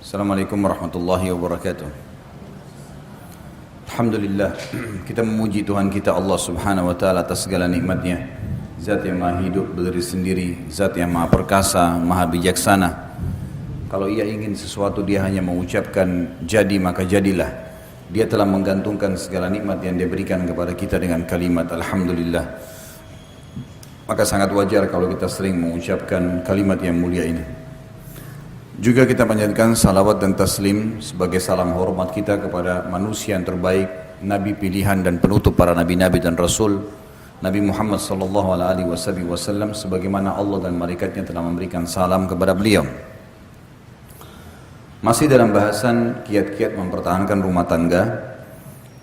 Assalamualaikum warahmatullahi wabarakatuh. Alhamdulillah, kita memuji Tuhan kita Allah subhanahu wa ta'ala atas segala nikmatnya. Zat yang maha hidup berdiri sendiri, zat yang maha perkasa, maha bijaksana. Kalau ia ingin sesuatu dia hanya mengucapkan jadi maka jadilah. Dia telah menggantungkan segala nikmat yang dia berikan kepada kita dengan kalimat Alhamdulillah. Maka sangat wajar kalau kita sering mengucapkan kalimat yang mulia ini. Juga kita panjatkan salawat dan taslim sebagai salam hormat kita kepada manusia yang terbaik, Nabi pilihan dan penutup para Nabi-Nabi dan Rasul, Nabi Muhammad sallallahu alaihi wasallam, sebagaimana Allah dan malaikatnya telah memberikan salam kepada beliau. Masih dalam bahasan kiat-kiat mempertahankan rumah tangga,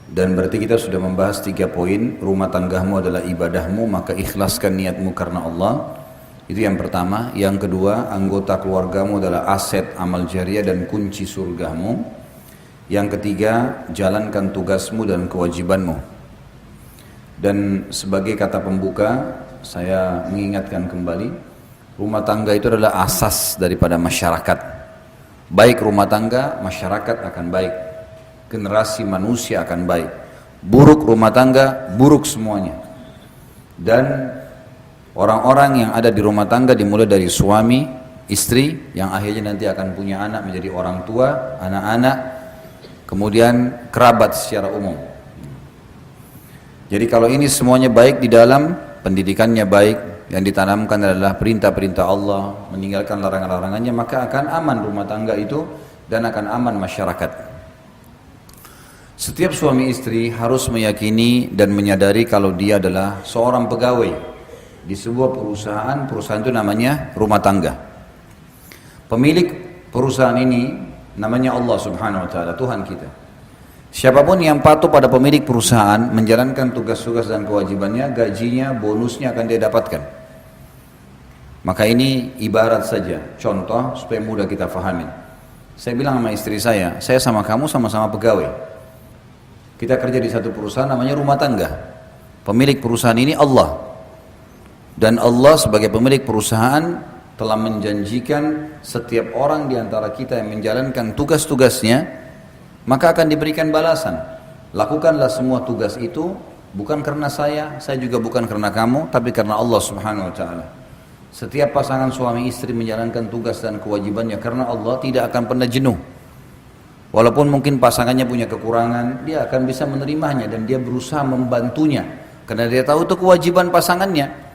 dan berarti kita sudah membahas 3 poin. Rumah tanggamu adalah ibadahmu, maka ikhlaskan niatmu karena Allah. Itu yang pertama. Yang kedua, anggota keluargamu adalah aset amal jariah dan kunci surgamu. Yang ketiga, jalankan tugasmu dan kewajibanmu. Dan sebagai kata pembuka, saya mengingatkan kembali, rumah tangga itu adalah asas daripada masyarakat. Baik rumah tangga, masyarakat akan baik. Generasi manusia akan baik. Buruk rumah tangga, buruk semuanya. Dan orang-orang yang ada di rumah tangga dimulai dari suami, istri, yang akhirnya nanti akan punya anak menjadi orang tua, anak-anak, kemudian kerabat secara umum. Jadi kalau ini semuanya baik di dalam, pendidikannya baik, yang ditanamkan adalah perintah-perintah Allah, meninggalkan larangan-larangannya, maka akan aman rumah tangga itu dan akan aman masyarakat. Setiap suami istri harus meyakini dan menyadari kalau dia adalah seorang pegawai di sebuah perusahaan itu namanya rumah tangga. Pemilik perusahaan ini namanya Allah subhanahu wa ta'ala, Tuhan kita. Siapapun yang patuh pada pemilik perusahaan, menjalankan tugas-tugas dan kewajibannya, gajinya, bonusnya akan dia dapatkan. Maka ini ibarat saja, contoh supaya mudah kita fahami. Saya bilang sama istri saya sama kamu sama-sama pegawai. Kita kerja di satu perusahaan namanya rumah tangga. Pemilik perusahaan ini Allah. Dan Allah sebagai pemilik perusahaan telah menjanjikan setiap orang di antara kita yang menjalankan tugas-tugasnya, maka akan diberikan balasan. Lakukanlah semua tugas itu, bukan karena saya juga bukan karena kamu, tapi karena Allah subhanahu wa ta'ala. Setiap pasangan suami istri menjalankan tugas dan kewajibannya karena Allah tidak akan pernah jenuh. Walaupun mungkin pasangannya punya kekurangan, dia akan bisa menerimanya dan dia berusaha membantunya. Karena dia tahu itu kewajiban pasangannya.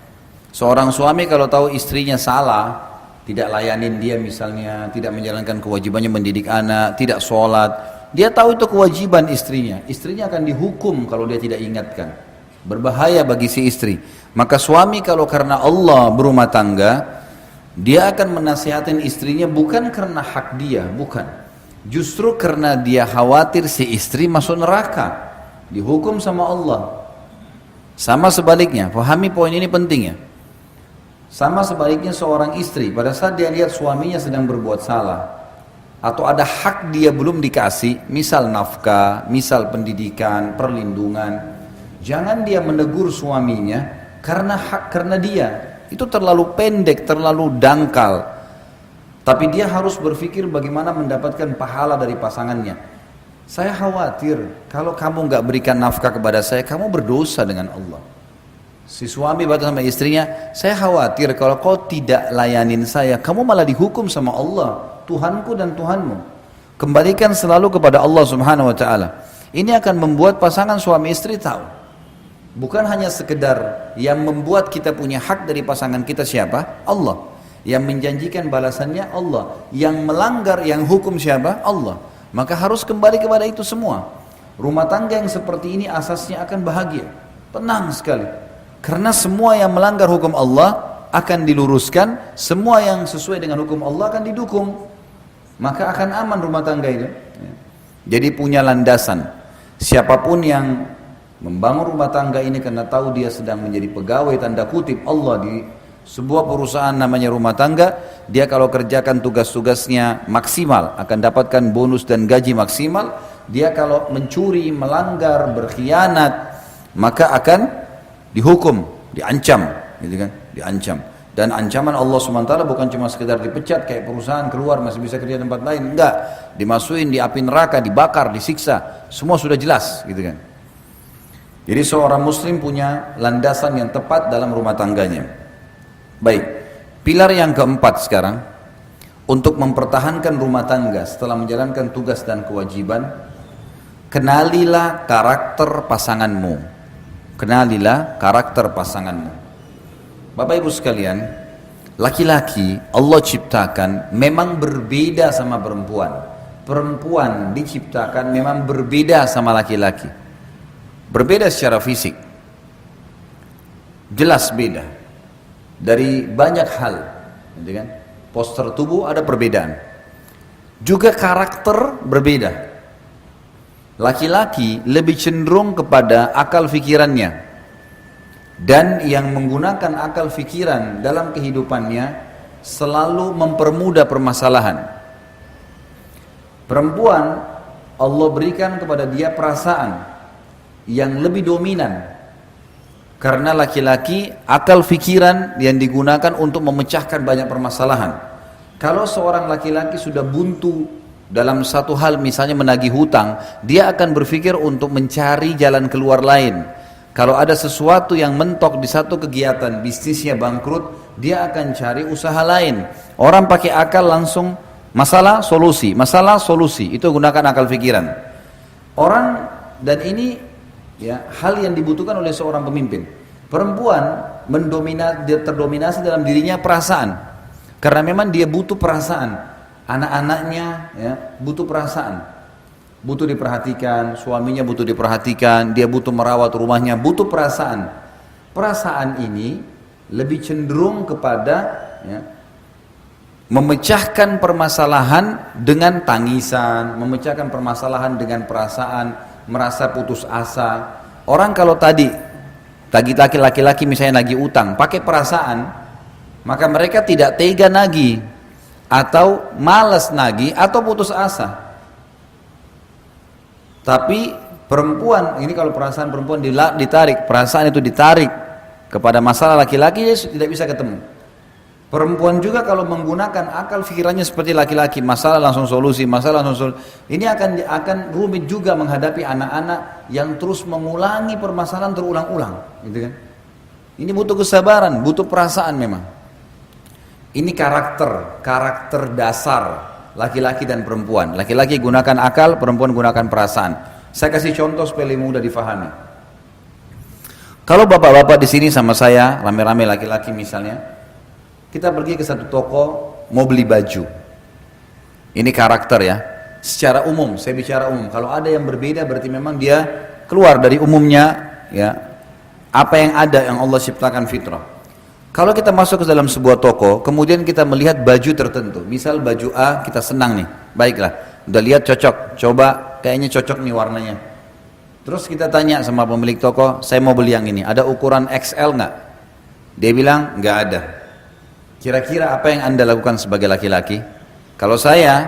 Seorang suami kalau tahu istrinya salah, tidak layanin dia misalnya, tidak menjalankan kewajibannya mendidik anak, tidak sholat, dia tahu itu kewajiban istrinya. Istrinya akan dihukum kalau dia tidak ingatkan. Berbahaya bagi si istri. Maka suami kalau karena Allah berumah tangga, dia akan menasihatin istrinya bukan karena hak dia, bukan. Justru karena dia khawatir si istri masuk neraka, dihukum sama Allah. Sama sebaliknya, pahami poin ini penting ya. Sama sebaliknya seorang istri pada saat dia lihat suaminya sedang berbuat salah atau ada hak dia belum dikasih, misal nafkah, misal pendidikan, perlindungan, jangan dia menegur suaminya karena dia itu terlalu pendek, terlalu dangkal. Tapi dia harus berpikir bagaimana mendapatkan pahala dari pasangannya. Saya khawatir kalau kamu nggak berikan nafkah kepada saya, kamu berdosa dengan Allah. Si suami berkata sama istrinya, saya khawatir kalau kau tidak layanin saya, kamu malah dihukum sama Allah, Tuhanku dan Tuhanmu. Kembalikan selalu kepada Allah subhanahu wa ta'ala. Ini akan membuat pasangan suami istri tahu. Bukan hanya sekedar yang membuat kita punya hak dari pasangan kita siapa? Allah. Yang menjanjikan balasannya Allah. Yang melanggar, yang hukum siapa? Allah. Maka harus kembali kepada itu semua. Rumah tangga yang seperti ini asasnya akan bahagia. Tenang sekali. Karena semua yang melanggar hukum Allah akan diluruskan, semua yang sesuai dengan hukum Allah akan didukung. Maka akan aman rumah tangga itu. Jadi punya landasan. Siapapun yang membangun rumah tangga ini karena tahu dia sedang menjadi pegawai tanda kutip Allah di sebuah perusahaan namanya rumah tangga, dia kalau kerjakan tugas-tugasnya maksimal akan dapatkan bonus dan gaji maksimal. Dia kalau mencuri, melanggar, berkhianat, maka akan dihukum, diancam, gitu kan? Diancam. Dan ancaman Allah SWT bukan cuma sekedar dipecat kayak perusahaan keluar masih bisa kerja tempat lain, enggak, dimasukin di api neraka, dibakar, disiksa, semua sudah jelas gitu kan. Jadi seorang muslim punya landasan yang tepat dalam rumah tangganya. Baik, pilar yang keempat sekarang, untuk mempertahankan rumah tangga setelah menjalankan tugas dan kewajiban, kenalilah karakter pasanganmu. Kenalilah karakter pasanganmu. Bapak ibu sekalian, laki-laki Allah ciptakan memang berbeda sama perempuan. Perempuan diciptakan memang berbeda sama laki-laki. Berbeda secara fisik. Jelas beda. Dari banyak hal, gitu kan? Poster tubuh ada perbedaan. Juga karakter berbeda. Laki-laki lebih cenderung kepada akal fikirannya. Dan yang menggunakan akal fikiran dalam kehidupannya selalu mempermudah permasalahan. Perempuan Allah berikan kepada dia perasaan yang lebih dominan. Karena laki-laki akal fikiran yang digunakan untuk memecahkan banyak permasalahan. Kalau seorang laki-laki sudah buntu dalam satu hal, misalnya menagih hutang, dia akan berpikir untuk mencari jalan keluar lain. Kalau ada sesuatu yang mentok di satu kegiatan, bisnisnya bangkrut, dia akan cari usaha lain. Orang pakai akal langsung masalah solusi, itu gunakan akal pikiran. Orang, dan ini ya hal yang dibutuhkan oleh seorang pemimpin. Perempuan terdominasi dalam dirinya perasaan, karena memang dia butuh perasaan. Anak-anaknya ya butuh perasaan. Butuh diperhatikan, suaminya butuh diperhatikan, dia butuh merawat rumahnya, butuh perasaan. Perasaan ini lebih cenderung kepada ya, memecahkan permasalahan dengan tangisan, memecahkan permasalahan dengan perasaan, merasa putus asa. Orang kalau tadi laki-laki misalnya lagi utang, pakai perasaan, maka mereka tidak tega nagih, atau malas nagih, atau putus asa. Tapi perempuan, ini kalau perasaan perempuan ditarik, perasaan itu ditarik kepada masalah laki-laki, dia tidak bisa ketemu. Perempuan juga kalau menggunakan akal pikirannya seperti laki-laki, masalah langsung solusi, ini akan rumit juga menghadapi anak-anak yang terus mengulangi permasalahan terulang-ulang, gitu kan? Ini butuh kesabaran, butuh perasaan memang. Ini karakter dasar laki-laki dan perempuan. Laki-laki gunakan akal, perempuan gunakan perasaan. Saya kasih contoh supaya lebih mudah difahami. Kalau bapak-bapak di sini sama saya, rame-rame laki-laki misalnya, kita pergi ke satu toko mau beli baju. Ini karakter ya. Secara umum, saya bicara umum. Kalau ada yang berbeda berarti memang dia keluar dari umumnya, ya. Apa yang ada yang Allah ciptakan fitrah. Kalau kita masuk ke dalam sebuah toko, kemudian kita melihat baju tertentu, misal baju A, kita senang nih, baiklah, udah lihat cocok, coba kayaknya cocok nih warnanya. Terus kita tanya sama pemilik toko, saya mau beli yang ini, ada ukuran XL nggak? Dia bilang nggak ada. Kira-kira apa yang anda lakukan sebagai laki-laki? Kalau saya,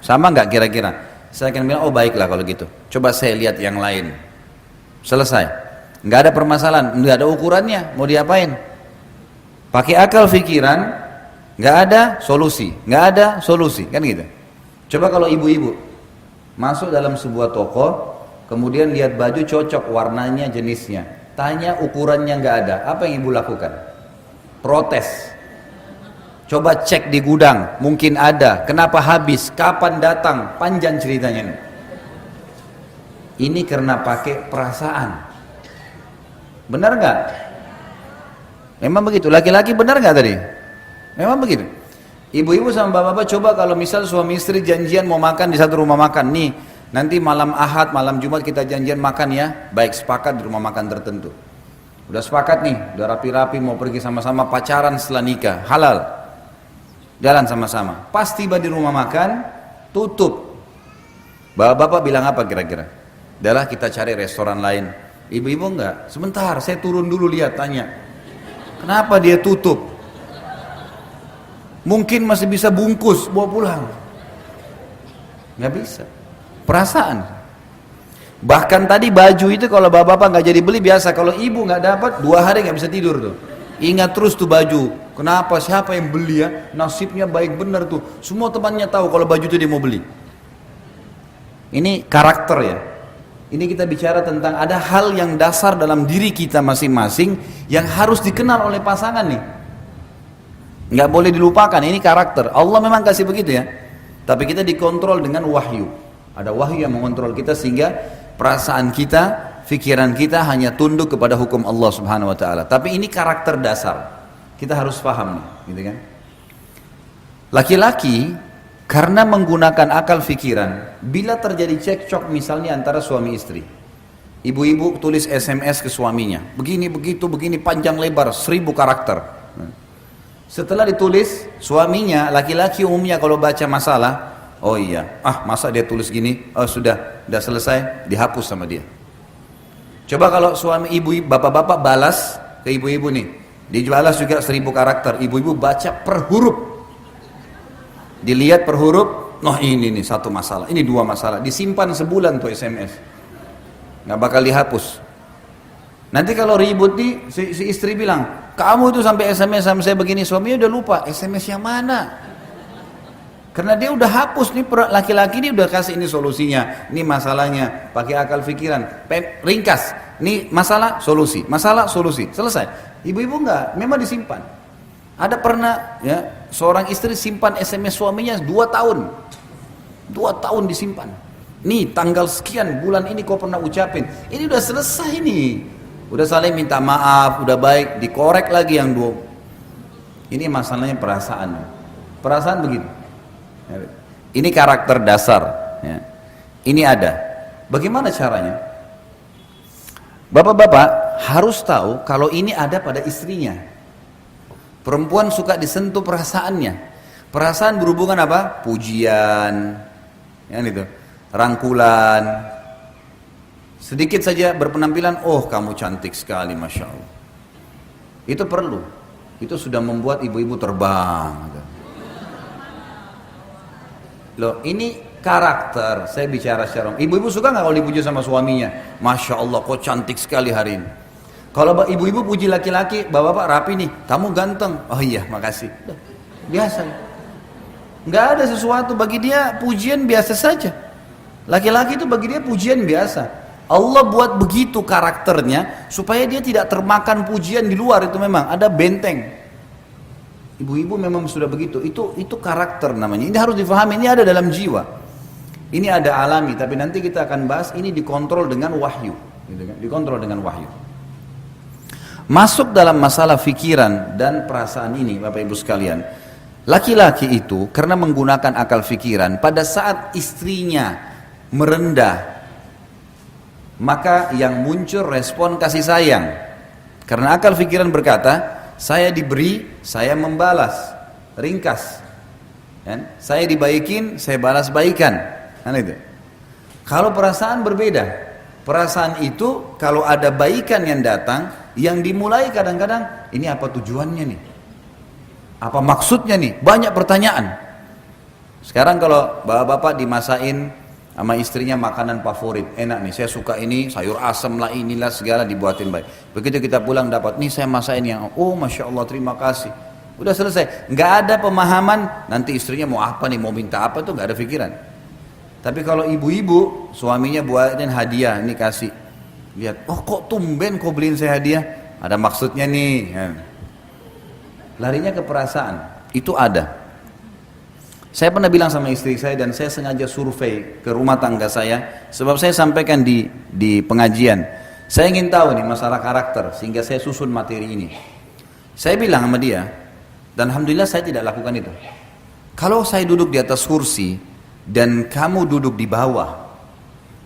sama nggak kira-kira? Saya akan bilang, oh baiklah kalau gitu, coba saya lihat yang lain. Selesai, nggak ada permasalahan, nggak ada ukurannya, mau diapain? Pakai akal pikiran, nggak ada solusi, kan gitu. Coba kalau ibu-ibu masuk dalam sebuah toko, kemudian lihat baju cocok warnanya, jenisnya, tanya ukurannya nggak ada, apa yang ibu lakukan? Protes. Coba cek di gudang, mungkin ada, kenapa habis, kapan datang, panjang ceritanya nih. Ini karena pakai perasaan. Benar nggak? Memang begitu. Laki-laki benar nggak tadi? Memang begitu. Ibu-ibu sama bapak-bapak coba kalau misal suami istri janjian mau makan di satu rumah makan nih, nanti malam Ahad, malam Jumat kita janjian makan ya, baik sepakat di rumah makan tertentu. Udah sepakat nih, udah rapi-rapi mau pergi sama-sama pacaran setelah nikah, halal. Jalan sama-sama. Pas tiba di rumah makan, tutup. Bapak-bapak bilang apa kira-kira? Adalah kita cari restoran lain. Ibu-ibu enggak, sebentar saya turun dulu lihat, tanya. Kenapa dia tutup? Mungkin masih bisa bungkus, bawa pulang. Nggak bisa. Perasaan. Bahkan tadi baju itu kalau bapak-bapak nggak jadi beli biasa. Kalau ibu nggak dapat 2 hari nggak bisa tidur tuh. Ingat terus tuh baju. Kenapa? Siapa yang beli ya? Nasibnya baik benar tuh. Semua temannya tahu kalau baju itu dia mau beli. Ini karakter ya. Ini kita bicara tentang ada hal yang dasar dalam diri kita masing-masing yang harus dikenal oleh pasangan nih. Nggak boleh dilupakan, ini karakter. Allah memang kasih begitu ya. Tapi kita dikontrol dengan wahyu. Ada wahyu yang mengontrol kita sehingga perasaan kita, pikiran kita hanya tunduk kepada hukum Allah Subhanahu wa taala. Tapi ini karakter dasar. Kita harus paham nih, gitu kan? Laki-laki karena menggunakan akal pikiran, bila terjadi cekcok misalnya antara suami istri, ibu-ibu tulis SMS ke suaminya, begini begitu begini panjang lebar 1000 karakter. Setelah ditulis, suaminya laki-laki umumnya kalau baca masalah, oh iya, masa dia tulis gini, oh sudah selesai, dihapus sama dia. Coba kalau suami ibu, bapak-bapak balas ke ibu-ibu nih, dibalas juga 1000 karakter, ibu-ibu baca per huruf. Dilihat per huruf, ini nih satu masalah, ini 2 masalah, disimpan sebulan tuh SMS, nggak bakal dihapus. Nanti kalau ribut nih, si istri bilang, kamu itu sampai SMS sama saya begini, suaminya udah lupa, SMS yang mana? Karena dia udah hapus nih, laki-laki ini udah kasih ini solusinya, ini masalahnya, pakai akal pikiran, ringkas, ini masalah, solusi, selesai. Ibu-ibu enggak, memang disimpan. Ada pernah ya seorang istri simpan SMS suaminya 2 tahun. 2 tahun disimpan. Nih tanggal sekian bulan ini kau pernah ucapin. Ini udah selesai nih. Udah saling minta maaf, udah baik, dikorek lagi yang 2. Ini masalahnya perasaan. Perasaan begitu. Ini karakter dasar ya. Ini ada. Bagaimana caranya? Bapak-bapak harus tahu kalau ini ada pada istrinya. Perempuan suka disentuh perasaannya. Perasaan berhubungan apa? Pujian, ya itu, rangkulan. Sedikit saja berpenampilan, oh kamu cantik sekali, masya Allah. Itu perlu. Itu sudah membuat ibu-ibu terbang. Loh, ini karakter. Saya bicara secara. Ibu-ibu suka nggak kalau dipuji sama suaminya? Masya Allah, kok cantik sekali hari ini. Kalau ibu-ibu puji laki-laki, bapak-bapak rapi nih, kamu ganteng. Oh iya, makasih. Biasa. Nggak ada sesuatu bagi dia, pujian biasa saja. Laki-laki itu bagi dia pujian biasa. Allah buat begitu karakternya supaya dia tidak termakan pujian di luar, itu memang ada benteng. Ibu-ibu memang sudah begitu. Itu karakter namanya. Ini harus difahami, ini ada dalam jiwa. Ini ada alami, tapi nanti kita akan bahas ini dikontrol dengan wahyu, gitu kan? Dikontrol dengan wahyu. Masuk dalam masalah fikiran dan perasaan ini Bapak Ibu sekalian, laki-laki itu karena menggunakan akal fikiran, pada saat istrinya merendah, maka yang muncul respon kasih sayang. Karena akal fikiran berkata, saya diberi, saya membalas, ringkas kan? Saya dibaikin, saya balas baikan kan itu. Kalau perasaan berbeda, perasaan itu kalau ada baikan yang datang, yang dimulai kadang-kadang, ini apa tujuannya nih? Apa maksudnya nih? Banyak pertanyaan. Sekarang kalau bapak-bapak dimasain sama istrinya makanan favorit, enak nih, saya suka ini, sayur asam lah, inilah segala dibuatin baik. Begitu kita pulang dapat, nih saya masain yang, oh masya Allah terima kasih. Udah selesai, nggak ada pemahaman, nanti istrinya mau apa nih, mau minta apa tuh nggak ada pikiran. Tapi kalau ibu-ibu, suaminya buatin hadiah, ini kasih. Lihat, oh kok tumben kau beliin saya hadiah, ada maksudnya nih. Larinya ke perasaan, itu ada. Saya pernah bilang sama istri saya dan saya sengaja survei ke rumah tangga saya, sebab saya sampaikan di pengajian. Saya ingin tahu nih masalah karakter, sehingga saya susun materi ini. Saya bilang sama dia, dan alhamdulillah saya tidak lakukan itu. Kalau saya duduk di atas kursi dan kamu duduk di bawah,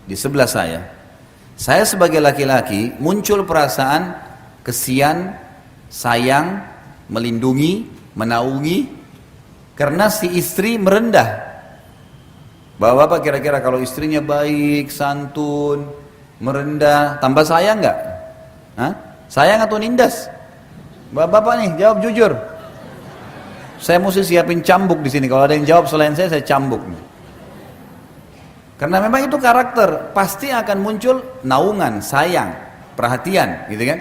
di sebelah saya sebagai laki-laki muncul perasaan kesian, sayang, melindungi, menaungi, karena si istri merendah. Bapak-bapak kira-kira kalau istrinya baik, santun, merendah, tambah sayang nggak? Sayang atau nindas? Bapak-bapak nih jawab jujur. Saya mesti siapin cambuk di sini. Kalau ada yang jawab selain saya cambuk. Karena memang itu karakter, pasti akan muncul naungan, sayang, perhatian, gitu kan?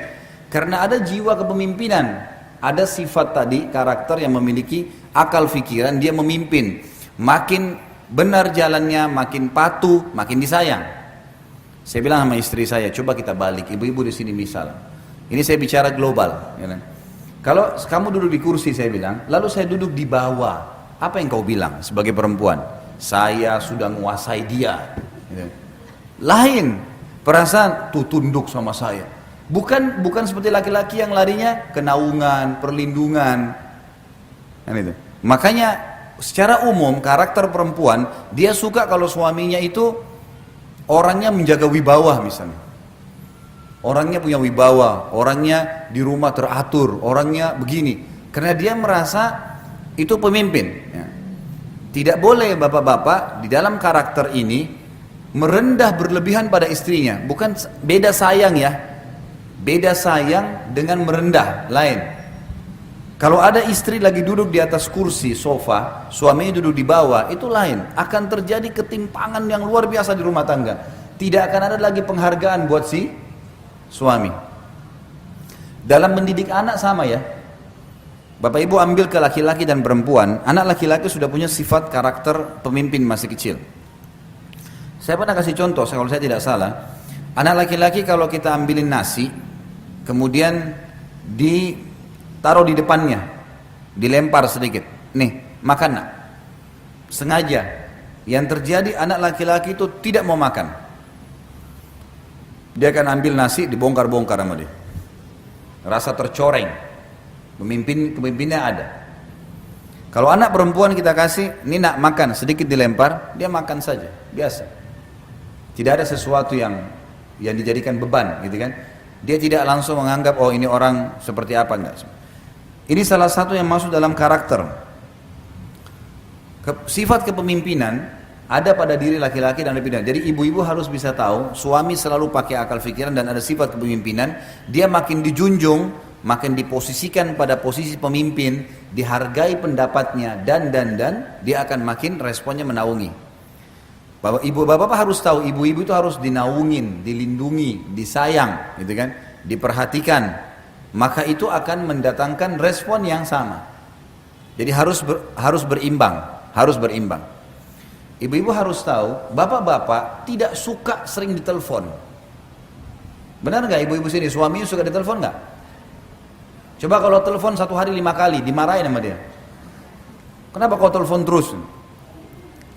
Karena ada jiwa kepemimpinan. ada sifat tadi, karakter yang memiliki akal pikiran, dia memimpin. Makin benar jalannya, makin patuh, makin disayang. Saya bilang sama istri saya, coba kita balik, ibu-ibu di sini misal. Ini saya bicara global. Ya kan? Kalau kamu duduk di kursi, saya bilang, lalu saya duduk di bawah, apa yang kau bilang sebagai perempuan? Saya sudah menguasai dia. Gitu. Lain, perasaan tuh tunduk sama saya. Bukan seperti laki-laki yang larinya ke naungan, perlindungan. Kan itu. Makanya secara umum karakter perempuan, dia suka kalau suaminya itu orangnya menjaga wibawa misalnya. Orangnya punya wibawa, orangnya di rumah teratur, orangnya begini. Karena dia merasa itu pemimpin. Ya. Tidak boleh bapak-bapak di dalam karakter ini merendah berlebihan pada istrinya. Bukan beda sayang ya. Beda sayang dengan merendah, lain. Kalau ada istri lagi duduk di atas kursi, sofa, suaminya duduk di bawah, itu lain. Akan terjadi ketimpangan yang luar biasa di rumah tangga. Tidak akan ada lagi penghargaan buat si suami. Dalam mendidik anak sama ya. Bapak ibu ambil ke laki-laki dan perempuan. Anak laki-laki sudah punya sifat karakter pemimpin masih kecil. Saya pernah kasih contoh, kalau saya tidak salah. Anak laki-laki kalau kita ambilin nasi, kemudian ditaruh di depannya, dilempar sedikit, nih makan nak. Sengaja. Yang terjadi anak laki-laki itu tidak mau makan. Dia akan ambil nasi, dibongkar-bongkar sama dia. Rasa tercoreng. Pemimpinnya ada. Kalau anak perempuan kita kasih, ini nak makan, sedikit dilempar, dia makan saja, biasa. Tidak ada sesuatu yang dijadikan beban, gitu kan? Dia tidak langsung menganggap, oh ini orang seperti apa, enggak. Ini salah satu yang masuk dalam karakter. Sifat kepemimpinan ada pada diri laki-laki dan lebih. Jadi ibu-ibu harus bisa tahu, suami selalu pakai akal pikiran dan ada sifat kepemimpinan, dia makin dijunjung, makin diposisikan pada posisi pemimpin, dihargai pendapatnya dan dia akan makin responnya menaungi. Bapak harus tahu, ibu-ibu itu harus dinaungin, dilindungi, disayang, gitu kan, diperhatikan. Maka itu akan mendatangkan respon yang sama. Jadi harus berimbang. Ibu-ibu harus tahu, bapak-bapak tidak suka sering ditelepon. Benar nggak ibu-ibu sini, suaminya suka ditelepon nggak? Coba kalau telepon 1 hari 5 kali, dimarahin sama dia. Kenapa kau telepon terus?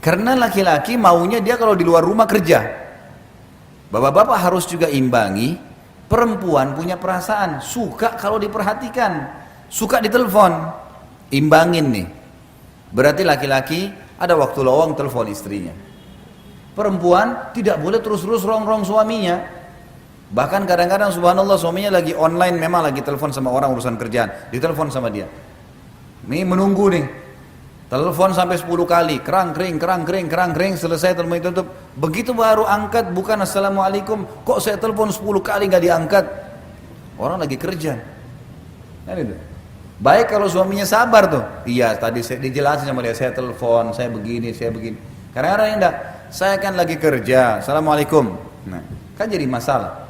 Karena laki-laki maunya dia kalau di luar rumah kerja. Bapak-bapak harus juga imbangi, perempuan punya perasaan, suka kalau diperhatikan, suka ditelepon. Imbangin nih. Berarti laki-laki ada waktu lowong telepon istrinya. Perempuan tidak boleh terus-terus rong-rong suaminya. Bahkan kadang-kadang subhanallah suaminya lagi online, memang lagi telepon sama orang urusan kerjaan, ditelepon sama dia. Ini menunggu nih. Telepon sampai 10 kali, kerang kering, selesai telepon itu tutup. Begitu baru angkat, bukan assalamualaikum, kok saya telepon 10 kali nggak diangkat. Orang lagi kerja. Kan itu. Baik kalau suaminya sabar tuh. Iya, tadi saya dijelasin sama dia, saya telepon, saya begini. Kadang-kadang enggak, saya kan lagi kerja, assalamualaikum. Nah, kan jadi masalah.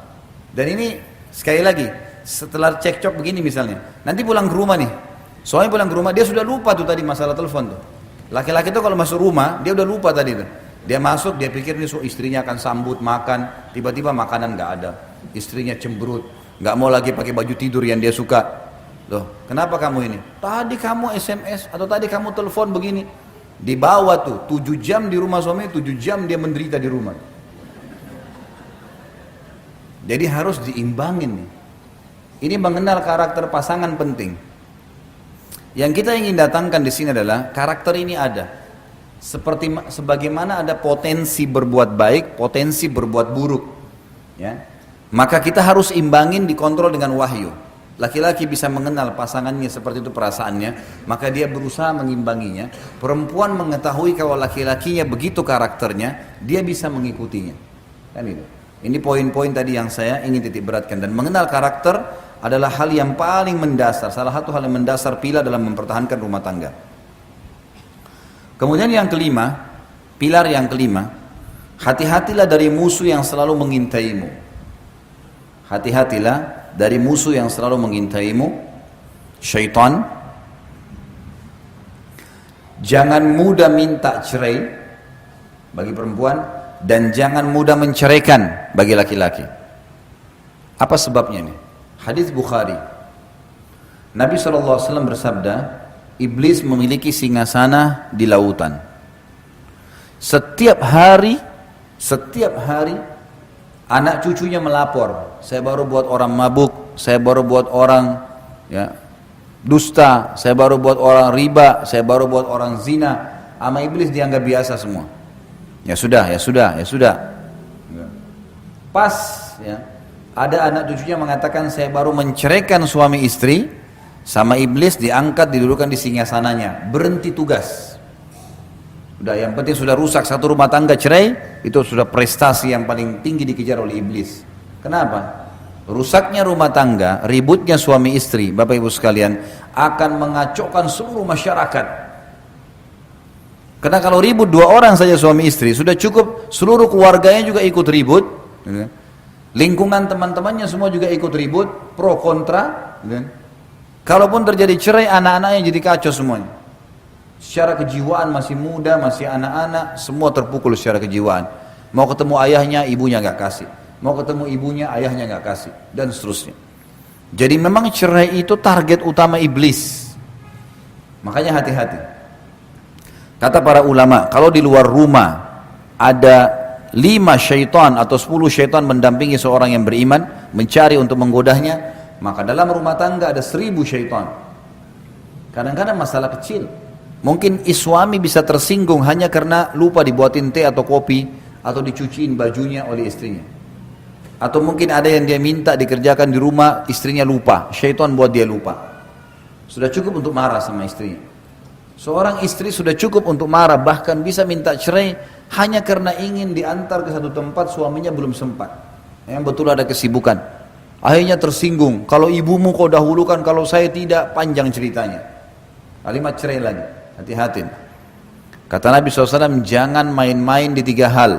Dan ini sekali lagi, setelah cekcok begini misalnya, nanti pulang ke rumah nih, suami pulang ke rumah, dia sudah lupa tuh tadi masalah telepon tuh. Laki-laki tuh kalau masuk rumah, dia udah lupa tadi tuh. Dia masuk, dia pikir nih istrinya akan sambut, makan, tiba-tiba makanan nggak ada. Istrinya cemberut, nggak mau lagi pakai baju tidur yang dia suka. Loh, kenapa kamu ini? Tadi kamu SMS atau tadi kamu telepon begini. Dibawa tuh 7 jam di rumah suami, 7 jam dia menderita di rumah. Jadi harus diimbangin nih. Ini mengenal karakter pasangan penting. Yang kita ingin datangkan di sini adalah karakter ini ada. Sebagaimana ada potensi berbuat baik, potensi berbuat buruk. Ya. Maka kita harus imbangin, dikontrol dengan wahyu. Laki-laki bisa mengenal pasangannya seperti itu perasaannya, maka dia berusaha mengimbanginya. Perempuan mengetahui kalau laki-lakinya begitu karakternya, dia bisa mengikutinya. Kan itu. Ini poin-poin tadi yang saya ingin titik beratkan. Dan mengenal karakter adalah hal yang paling mendasar, salah satu hal yang mendasar pilar dalam mempertahankan rumah tangga. Kemudian yang kelima, pilar yang kelima, hati-hatilah dari musuh yang selalu mengintaimu. Hati-hatilah dari musuh yang selalu mengintaimu. syaitan. Jangan mudah minta cerai bagi perempuan, dan jangan mudah menceraikan bagi laki-laki. Apa sebabnya ini? Hadis Bukhari. Nabi SAW bersabda, iblis memiliki singgasana di lautan. Setiap hari anak cucunya melapor, saya baru buat orang mabuk, saya baru buat orang dusta, saya baru buat orang riba, saya baru buat orang zina. Sama iblis dianggap biasa semua. Ya sudah. Pas ada anak cucunya mengatakan saya baru menceraikan suami istri, sama iblis diangkat, didudukan di singgasananya, berhenti tugas. Udah, yang penting sudah rusak satu rumah tangga, cerai, itu sudah prestasi yang paling tinggi dikejar oleh iblis. Kenapa? Rusaknya rumah tangga, ributnya suami istri, Bapak Ibu sekalian, akan mengacaukan seluruh masyarakat. Karena kalau ribut dua orang saja suami istri, sudah cukup seluruh keluarganya juga ikut ribut. Lingkungan teman-temannya semua juga ikut ribut, pro kontra. Kalaupun terjadi cerai, anak-anaknya jadi kacau semuanya. Secara kejiwaan masih muda, masih anak-anak, semua terpukul secara kejiwaan. Mau ketemu ayahnya, ibunya nggak kasih. Mau ketemu ibunya, ayahnya nggak kasih, dan seterusnya. Jadi memang cerai itu target utama iblis. Makanya hati-hati. Kata para ulama, kalau di luar rumah ada 5 syaitan atau 10 syaitan mendampingi seorang yang beriman, mencari untuk menggodahnya, maka dalam rumah tangga ada 1000 syaitan. Kadang-kadang masalah kecil. Mungkin suami bisa tersinggung hanya karena lupa dibuatin teh atau kopi, atau dicuciin bajunya oleh istrinya. Atau mungkin ada yang dia minta dikerjakan di rumah, istrinya lupa, syaitan buat dia lupa. Sudah cukup untuk marah sama istrinya. Seorang istri sudah cukup untuk marah, bahkan bisa minta cerai hanya karena ingin diantar ke satu tempat, suaminya belum sempat. Yang betul ada kesibukan. Akhirnya tersinggung, kalau ibumu kau dahulukan, kalau saya tidak, panjang ceritanya. Kalimat cerai lagi, hati-hati. Kata Nabi SAW, jangan main-main di 3 hal.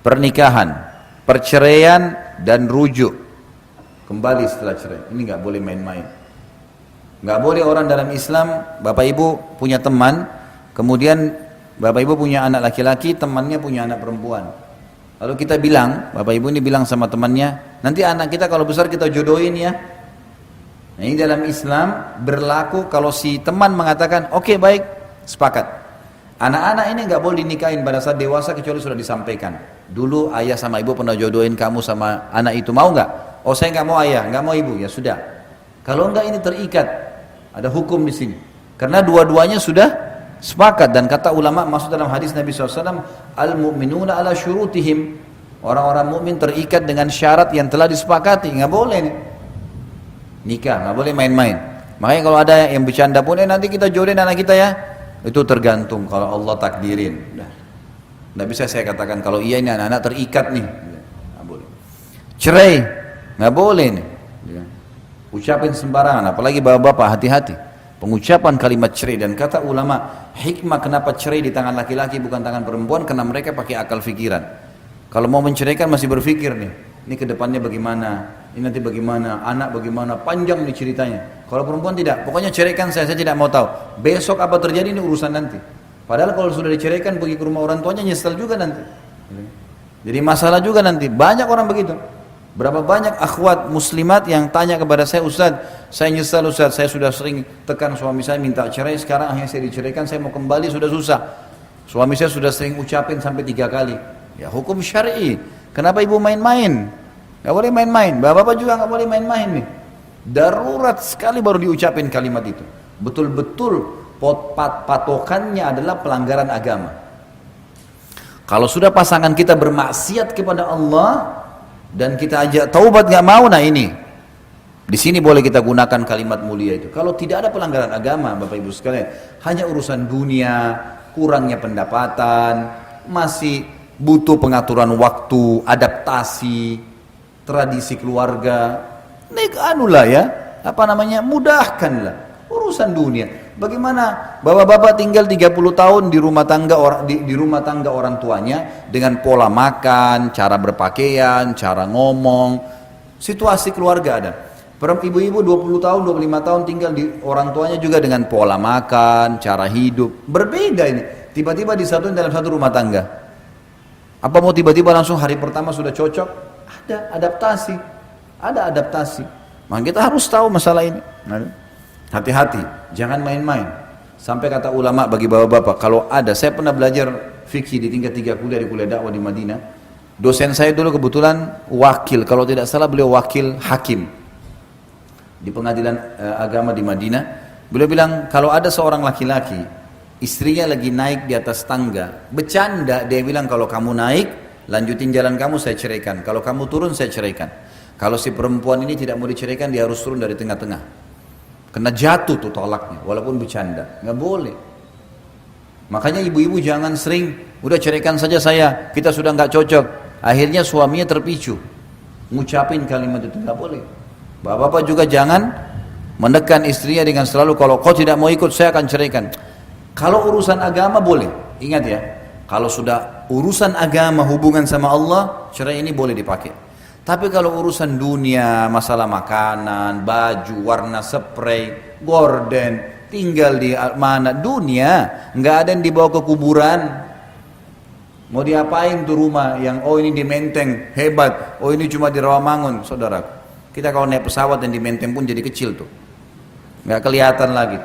Pernikahan, perceraian, dan rujuk. Kembali setelah cerai, ini gak boleh main-main. Gak boleh orang dalam Islam, Bapak Ibu punya teman, kemudian Bapak Ibu punya anak laki-laki, temannya punya anak perempuan. Lalu kita bilang, Bapak Ibu ini bilang sama temannya, nanti anak kita kalau besar kita jodohin ya. Nah, ini dalam Islam berlaku kalau si teman mengatakan, oke, baik, sepakat. Anak-anak ini gak boleh dinikahin pada saat dewasa kecuali sudah disampaikan. Dulu ayah sama ibu pernah jodohin kamu sama anak itu, mau gak? Oh, saya gak mau ayah, gak mau ibu, ya sudah. Kalau enggak ini terikat, ada hukum di sini. Karena dua-duanya sudah sepakat, dan kata ulama masuk dalam hadis Nabi SAW, al-mu'minuna ala syurutihim. Orang-orang mukmin terikat dengan syarat yang telah disepakati, nggak boleh nih. Nikah, nggak boleh main-main. Makanya kalau ada yang bercanda pun, nanti kita jodohin anak kita ya, itu tergantung kalau Allah takdirin. Nggak bisa saya katakan kalau iya ini anak-anak terikat nih, nggak boleh. Cerai, nggak boleh nih. Ucapin sembarangan, apalagi bapak-bapak, hati-hati. Pengucapan kalimat cerai, dan kata ulama, hikmah kenapa cerai di tangan laki-laki bukan tangan perempuan, karena mereka pakai akal fikiran. Kalau mau menceraikan masih berpikir nih, ini kedepannya bagaimana, ini nanti bagaimana, anak bagaimana, panjang nih ceritanya. Kalau perempuan tidak, pokoknya ceraikan saya tidak mau tahu. Besok apa terjadi ini urusan nanti. Padahal kalau sudah diceraikan pergi ke rumah orang tuanya nyesel juga nanti. Jadi masalah juga nanti, banyak orang begitu. Berapa banyak akhwat muslimat yang tanya kepada saya, Ustaz, saya nyesal Ustaz, saya sudah sering tekan suami saya minta cerai, sekarang akhirnya saya diceraikan, saya mau kembali sudah susah. Suami saya sudah sering ucapin sampai 3 kali. Ya hukum syar'i. Kenapa ibu main-main? Gak boleh main-main. Bapak-bapak juga gak boleh main-main nih. Darurat sekali baru diucapin kalimat itu. Betul-betul patokannya adalah pelanggaran agama. Kalau sudah pasangan kita bermaksiat kepada Allah dan kita ajak taubat gak mau, nah ini di sini boleh kita gunakan kalimat mulia itu. Kalau tidak ada pelanggaran agama, Bapak Ibu sekalian, hanya urusan dunia, kurangnya pendapatan, masih butuh pengaturan waktu, adaptasi, tradisi keluarga, mudahkanlah urusan dunia. Bagaimana bapak-bapak tinggal 30 tahun di rumah tangga orang tuanya dengan pola makan, cara berpakaian, cara ngomong, situasi keluarga ada. Ibu-ibu 20 tahun, 25 tahun tinggal di orang tuanya juga dengan pola makan, cara hidup. Berbeda ini. Tiba-tiba disatuin dalam satu rumah tangga. Apa mau tiba-tiba langsung hari pertama sudah cocok? Ada adaptasi. Ada adaptasi. Maka kita harus tahu masalah ini. Hati-hati, jangan main-main. Sampai kata ulama bagi bapak-bapak, kalau ada, saya pernah belajar fikih di tingkat 3 kuliah di kuliah dakwah di Madinah. Dosen saya dulu kebetulan wakil, kalau tidak salah beliau wakil hakim di pengadilan agama di Madinah. Beliau bilang kalau ada seorang laki-laki istrinya lagi naik di atas tangga bercanda, dia bilang kalau kamu naik lanjutin jalan kamu, saya ceraikan. Kalau kamu turun, saya ceraikan. Kalau si perempuan ini tidak mau diceraikan, dia harus turun dari tengah-tengah, kena jatuh tuh tolaknya walaupun bercanda, nggak boleh. Makanya ibu-ibu jangan sering udah ceraikan saja saya, kita sudah nggak cocok, akhirnya suaminya terpicu ngucapin kalimat itu, nggak boleh. Bapak-bapak juga jangan menekan istrinya dengan selalu kalau kau tidak mau ikut saya akan ceraikan. Kalau urusan agama boleh, ingat ya, kalau sudah urusan agama hubungan sama Allah, cerai ini boleh dipakai. Tapi kalau urusan dunia, masalah makanan, baju, warna spray, gorden, tinggal di mana, dunia, nggak ada yang dibawa ke kuburan. Mau diapain tuh rumah yang oh ini di Menteng hebat, oh ini cuma di Rawamangun, saudaraku. Kita kalau naik pesawat yang di Menteng pun jadi kecil tuh, nggak kelihatan lagi.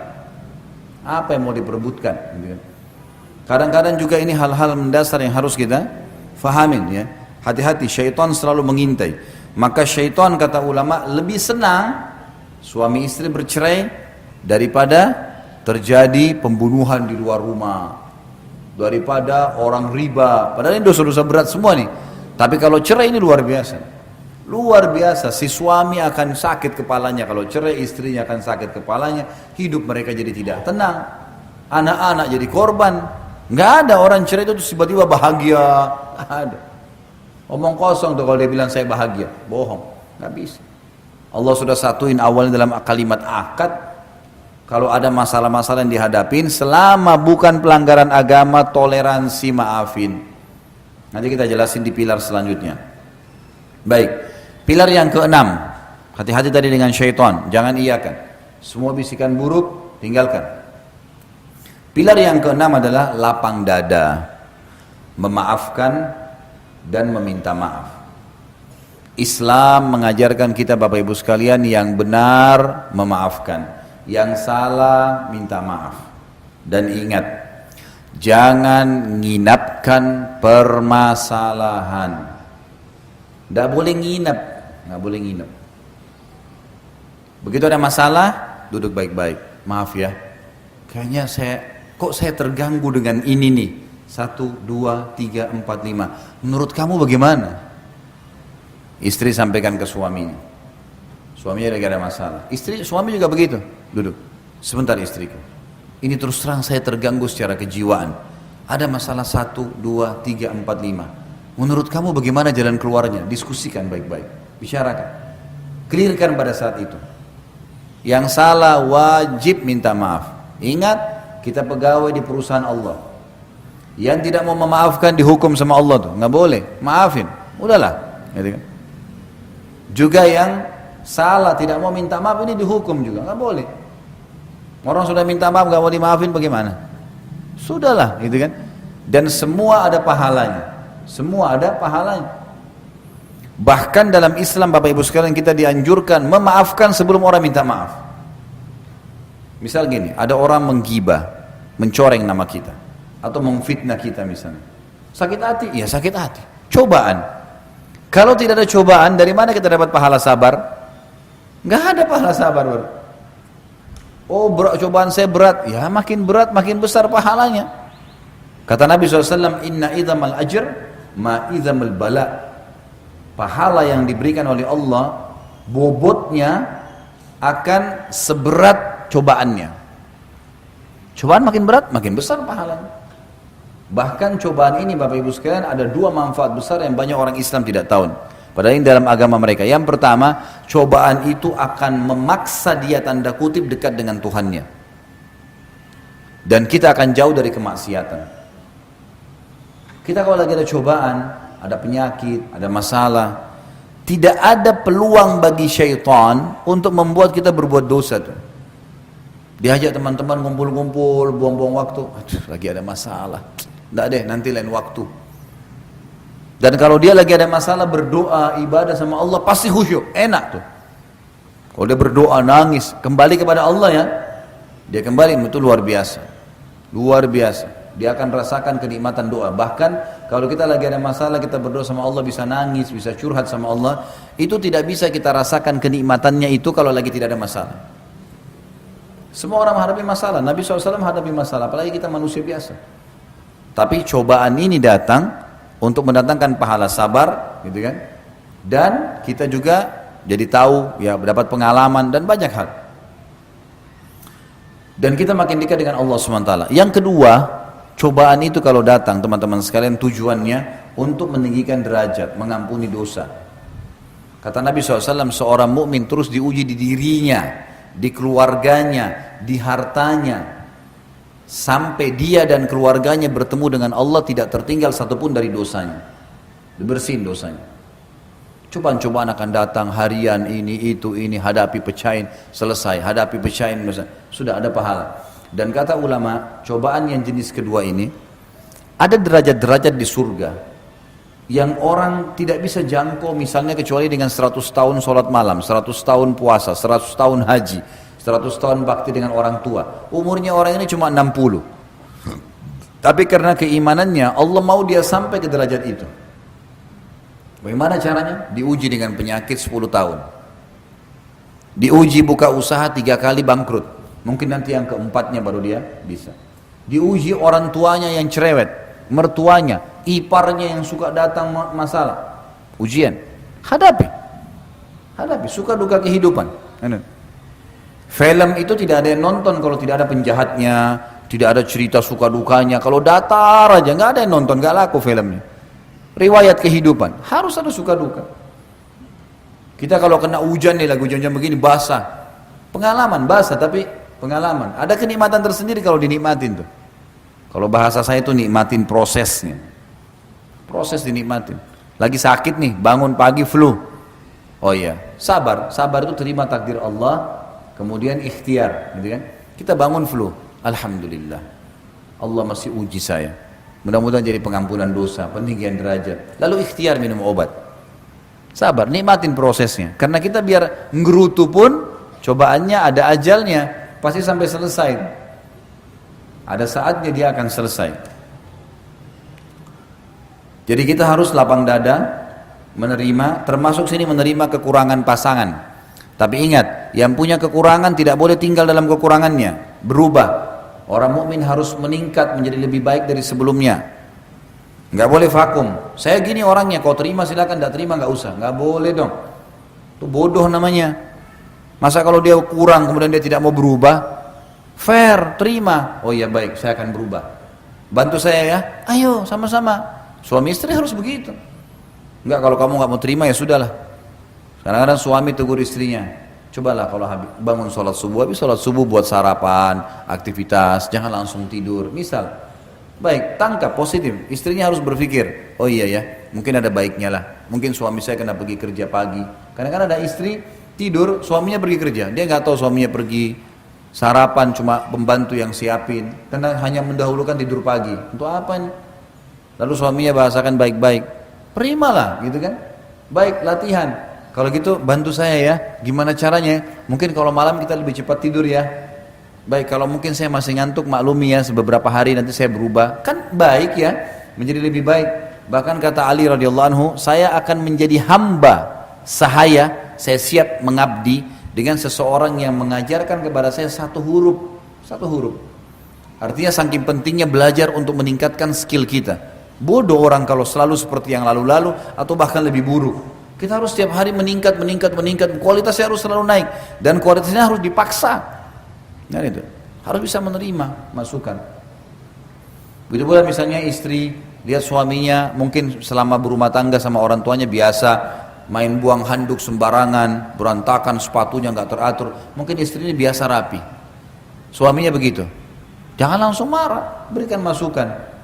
Apa yang mau diperebutkan? Kadang-kadang juga ini hal-hal mendasar yang harus kita fahamin ya. Hati-hati, syaitan selalu mengintai. Maka syaitan kata ulama lebih senang suami istri bercerai daripada terjadi pembunuhan di luar rumah, daripada orang riba. Padahal ini dosa-dosa berat semua nih. Tapi kalau cerai ini luar biasa. Luar biasa, si suami akan sakit kepalanya kalau cerai, istrinya akan sakit kepalanya, hidup mereka jadi tidak tenang, anak-anak jadi korban. Nggak ada orang cerai itu tiba-tiba bahagia, nggak ada. Omong kosong tuh kalau dia bilang saya bahagia, bohong, nggak bisa. Allah sudah satuin awalnya dalam kalimat akad. Kalau ada masalah-masalah yang dihadapin, selama bukan pelanggaran agama, toleransi, maafin. Nanti kita jelasin di pilar selanjutnya. Baik. Pilar yang keenam, hati-hati tadi dengan syaitan, jangan iyakan. Semua bisikan buruk, tinggalkan. Pilar yang keenam adalah lapang dada, memaafkan dan meminta maaf. Islam mengajarkan kita Bapak Ibu sekalian yang benar memaafkan, yang salah minta maaf. Dan ingat, jangan nginapkan permasalahan. Tidak boleh nginap, nggak boleh nginap. Begitu ada masalah, duduk baik-baik. Maaf ya, kayaknya kok saya terganggu dengan ini nih. 1, 2, 3, 4, 5. Menurut kamu bagaimana? Istri sampaikan ke suaminya. Suaminya lagi ada masalah. Suami juga begitu. Duduk. Sebentar istriku. Ini terus terang saya terganggu secara kejiwaan. Ada masalah 1, 2, 3, 4, 5. Menurut kamu bagaimana jalan keluarnya? Diskusikan baik-baik, bicarakan, clearkan pada saat itu. Yang salah wajib minta maaf. Ingat, kita pegawai di perusahaan Allah. Yang tidak mau memaafkan dihukum sama Allah tuh, nggak boleh. Maafin, udahlah. Gitu kan? Juga yang salah tidak mau minta maaf ini dihukum juga, nggak boleh. Orang sudah minta maaf nggak mau dimaafin bagaimana? Sudahlah, gitu kan? Dan semua ada pahalanya. Semua ada pahalanya. Bahkan dalam Islam Bapak Ibu sekalian kita dianjurkan memaafkan sebelum orang minta maaf. Misal gini, ada orang menggibah, mencoreng nama kita, atau memfitnah kita misalnya. Sakit hati? Iya sakit hati. Cobaan. Kalau tidak ada cobaan, dari mana kita dapat pahala sabar? Nggak ada pahala sabar. Oh cobaan saya berat, ya makin berat makin besar pahalanya. Kata Nabi SAW, inna idhamal ajr ma idhamal bala. Pahala yang diberikan oleh Allah, bobotnya akan seberat cobaannya. Cobaan makin berat, makin besar pahalanya. Bahkan cobaan ini Bapak Ibu sekalian ada 2 manfaat besar yang banyak orang Islam tidak tahu. Padahal ini dalam agama mereka. Yang pertama, cobaan itu akan memaksa dia tanda kutip dekat dengan Tuhannya. Dan kita akan jauh dari kemaksiatan. Kita kalau lagi ada cobaan, ada penyakit, ada masalah, Tidak ada peluang bagi syaitan untuk membuat kita berbuat dosa tuh. Diajak teman-teman ngumpul-ngumpul, buang-buang waktu. Aduh, lagi ada masalah. Nggak deh, nanti lain waktu. Dan kalau dia lagi ada masalah, berdoa, ibadah sama Allah, pasti khusyuk, enak tuh. Kalau dia berdoa, nangis, kembali kepada Allah ya, dia kembali, itu luar biasa. Luar biasa. Dia akan rasakan kenikmatan doa. Bahkan kalau kita lagi ada masalah, kita berdoa sama Allah, bisa nangis, bisa curhat sama Allah, itu tidak bisa kita rasakan kenikmatannya itu kalau lagi tidak ada masalah. Semua orang menghadapi masalah, Nabi SAW menghadapi masalah, apalagi kita manusia biasa. Tapi cobaan ini datang untuk mendatangkan pahala sabar, gitu kan? Dan kita juga jadi tahu, ya, dapat pengalaman dan banyak hal. Dan kita makin dekat dengan Allah SWT. Yang kedua, cobaan itu kalau datang, teman-teman sekalian, tujuannya untuk meninggikan derajat, mengampuni dosa. Kata Nabi SAW, seorang mukmin terus diuji di dirinya, di keluarganya, di hartanya, sampai dia dan keluarganya bertemu dengan Allah tidak tertinggal satupun dari dosanya, dibersihin dosanya. Cobaan-cobaan akan datang harian, ini, hadapi, pecahin, selesai, hadapi, pecahin, sudah ada pahala. Dan kata ulama, cobaan yang jenis kedua ini, ada derajat-derajat di surga yang orang tidak bisa jangkau, misalnya kecuali dengan 100 tahun sholat malam, 100 tahun puasa, 100 tahun haji, 100 tahun bakti dengan orang tua. Umurnya orang ini cuma 60. Tapi karena keimanannya, Allah mau dia sampai ke derajat itu. Bagaimana caranya? Diuji dengan penyakit 10 tahun. Diuji buka usaha 3 kali bangkrut. Mungkin nanti yang keempatnya baru dia bisa. Diuji orang tuanya yang cerewet, mertuanya, iparnya yang suka datang masalah. Ujian. Hadapi. Hadapi, suka duka kehidupan. Film itu tidak ada yang nonton kalau tidak ada penjahatnya, tidak ada cerita suka dukanya. Kalau datar aja, nggak ada yang nonton, nggak laku filmnya. Riwayat kehidupan, harus ada suka duka. Kita kalau kena hujan nih, lagu hujan begini, basah. Pengalaman, basah tapi pengalaman. Ada kenikmatan tersendiri kalau dinikmatin tuh. Kalau bahasa saya itu nikmatin prosesnya. Proses dinikmatin. Lagi sakit nih, bangun pagi flu. Oh iya, sabar. Sabar itu terima takdir Allah, kemudian ikhtiar, gitu kan? Kita bangun flu, alhamdulillah. Allah masih uji saya. Mudah-mudahan jadi pengampunan dosa, peninggian derajat. Lalu ikhtiar minum obat. Sabar, nikmatin prosesnya. Karena kita biar ngerutu pun, cobaannya ada ajalnya, pasti sampai selesai. Ada saatnya dia akan selesai. Jadi kita harus lapang dada, menerima, termasuk sini menerima kekurangan pasangan. Tapi ingat, yang punya kekurangan tidak boleh tinggal dalam kekurangannya, berubah. Orang mukmin harus meningkat menjadi lebih baik dari sebelumnya. Nggak boleh vakum. Saya gini orangnya, kau terima silakan, tidak terima nggak usah. Nggak boleh dong. Itu bodoh namanya. Masa kalau dia kurang kemudian dia tidak mau berubah? Fair, terima. Oh iya baik, saya akan berubah. Bantu saya ya. Ayo sama-sama. Suami istri harus begitu. Nggak, kalau kamu nggak mau terima ya sudahlah. Kadang-kadang suami tegur istrinya. Cobalah kalau bangun sholat subuh, habis sholat subuh buat sarapan, aktivitas, jangan langsung tidur. Misal, baik, tangkap positif. Istrinya harus berpikir, oh iya ya, mungkin ada baiknya lah. Mungkin suami saya kena pergi kerja pagi. Kadang-kadang ada istri tidur, suaminya pergi kerja. Dia nggak tahu suaminya pergi sarapan, cuma pembantu yang siapin. Karena hanya mendahulukan tidur pagi. Untuk apa ini? Lalu suaminya bahasakan baik-baik. Terimalah, gitu kan? Baik, latihan. Kalau gitu bantu saya ya, gimana caranya? Mungkin kalau malam kita lebih cepat tidur ya. Baik, kalau mungkin saya masih ngantuk, maklumi ya, beberapa hari nanti saya berubah. Kan baik ya, menjadi lebih baik. Bahkan kata Ali radhiyallahu anhu, saya akan menjadi hamba sahaya, saya siap mengabdi dengan seseorang yang mengajarkan kepada saya satu huruf. Artinya saking pentingnya belajar untuk meningkatkan skill kita. Bodoh orang kalau selalu seperti yang lalu-lalu atau bahkan lebih buruk. Kita harus setiap hari meningkat, kualitasnya harus selalu naik dan kualitasnya harus dipaksa. Nah itu, harus bisa menerima masukan. Begitu pula misalnya istri lihat suaminya mungkin selama berumah tangga sama orang tuanya biasa main buang handuk sembarangan, berantakan sepatunya nggak teratur. Mungkin istrinya biasa rapi, suaminya begitu. Jangan langsung marah, berikan masukan.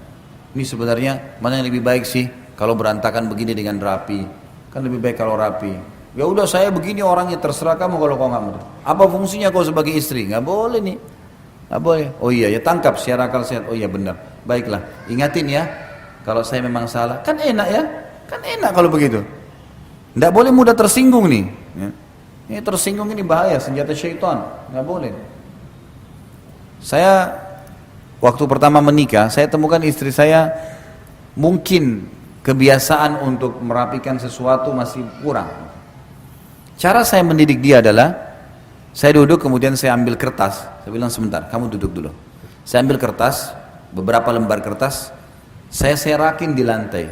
Ini sebenarnya mana yang lebih baik sih kalau berantakan begini dengan rapi? Kan lebih baik kalau rapi. Ya udah saya begini orangnya, terserah kamu kalau kau nggak mau. Apa fungsinya kau sebagai istri? Nggak boleh nih. Nggak boleh. Oh iya ya, tangkap secara akal sehat. Oh iya benar. Baiklah, ingatin ya. Kalau saya memang salah, kan enak ya. Kan enak kalau begitu. Nggak boleh mudah tersinggung nih. Ya. Ini tersinggung ini bahaya, senjata syaitan. Nggak boleh. Saya waktu pertama menikah, saya temukan istri saya mungkin kebiasaan untuk merapikan sesuatu masih kurang. Cara saya mendidik dia adalah, saya duduk kemudian saya ambil kertas, saya bilang sebentar, kamu duduk dulu. Saya ambil kertas, beberapa lembar kertas, saya serakin di lantai.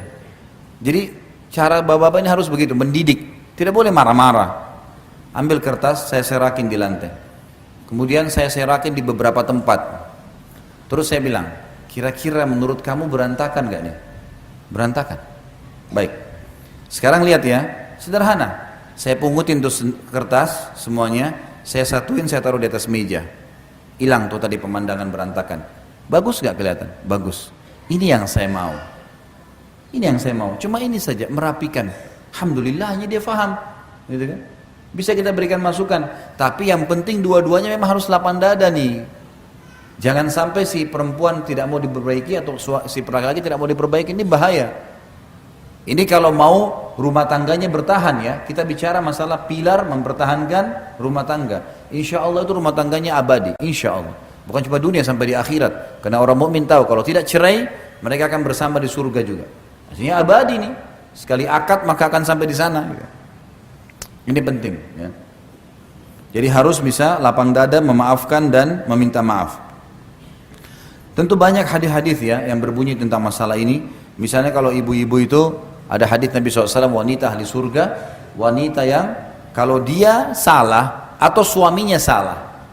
Jadi cara bapak-bapak ini harus begitu, mendidik, tidak boleh marah-marah. Ambil kertas, saya serakin di lantai. Kemudian saya serakin di beberapa tempat. Terus saya bilang, kira-kira menurut kamu berantakan gak nih? Berantakan. Baik. Sekarang lihat ya, sederhana. Saya pungutin tuh kertas semuanya, saya satuin, saya taruh di atas meja. Hilang tuh tadi pemandangan berantakan. Bagus gak kelihatan? Bagus. Ini yang saya mau. Ini yang saya mau. Cuma ini saja, merapikan. Alhamdulillahnya dia faham. Gitu kan? Bisa kita berikan masukan. Tapi yang penting dua-duanya memang harus lapang dada nih. Jangan sampai si perempuan tidak mau diperbaiki atau si laki-laki tidak mau diperbaiki, ini bahaya. Ini kalau mau rumah tangganya bertahan ya, kita bicara masalah pilar mempertahankan rumah tangga. Insya Allah itu rumah tangganya abadi, insya Allah. Bukan cuma dunia, sampai di akhirat. Karena orang mukmin tahu kalau tidak cerai, mereka akan bersama di surga juga. Maksudnya abadi nih. Sekali akad maka akan sampai di sana. Ini penting. Ya. Jadi harus bisa lapang dada, memaafkan dan meminta maaf. Tentu banyak hadis-hadis ya yang berbunyi tentang masalah ini. Misalnya kalau ibu-ibu itu, ada hadis Nabi SAW, wanita ahli surga, wanita yang kalau dia salah atau suaminya salah,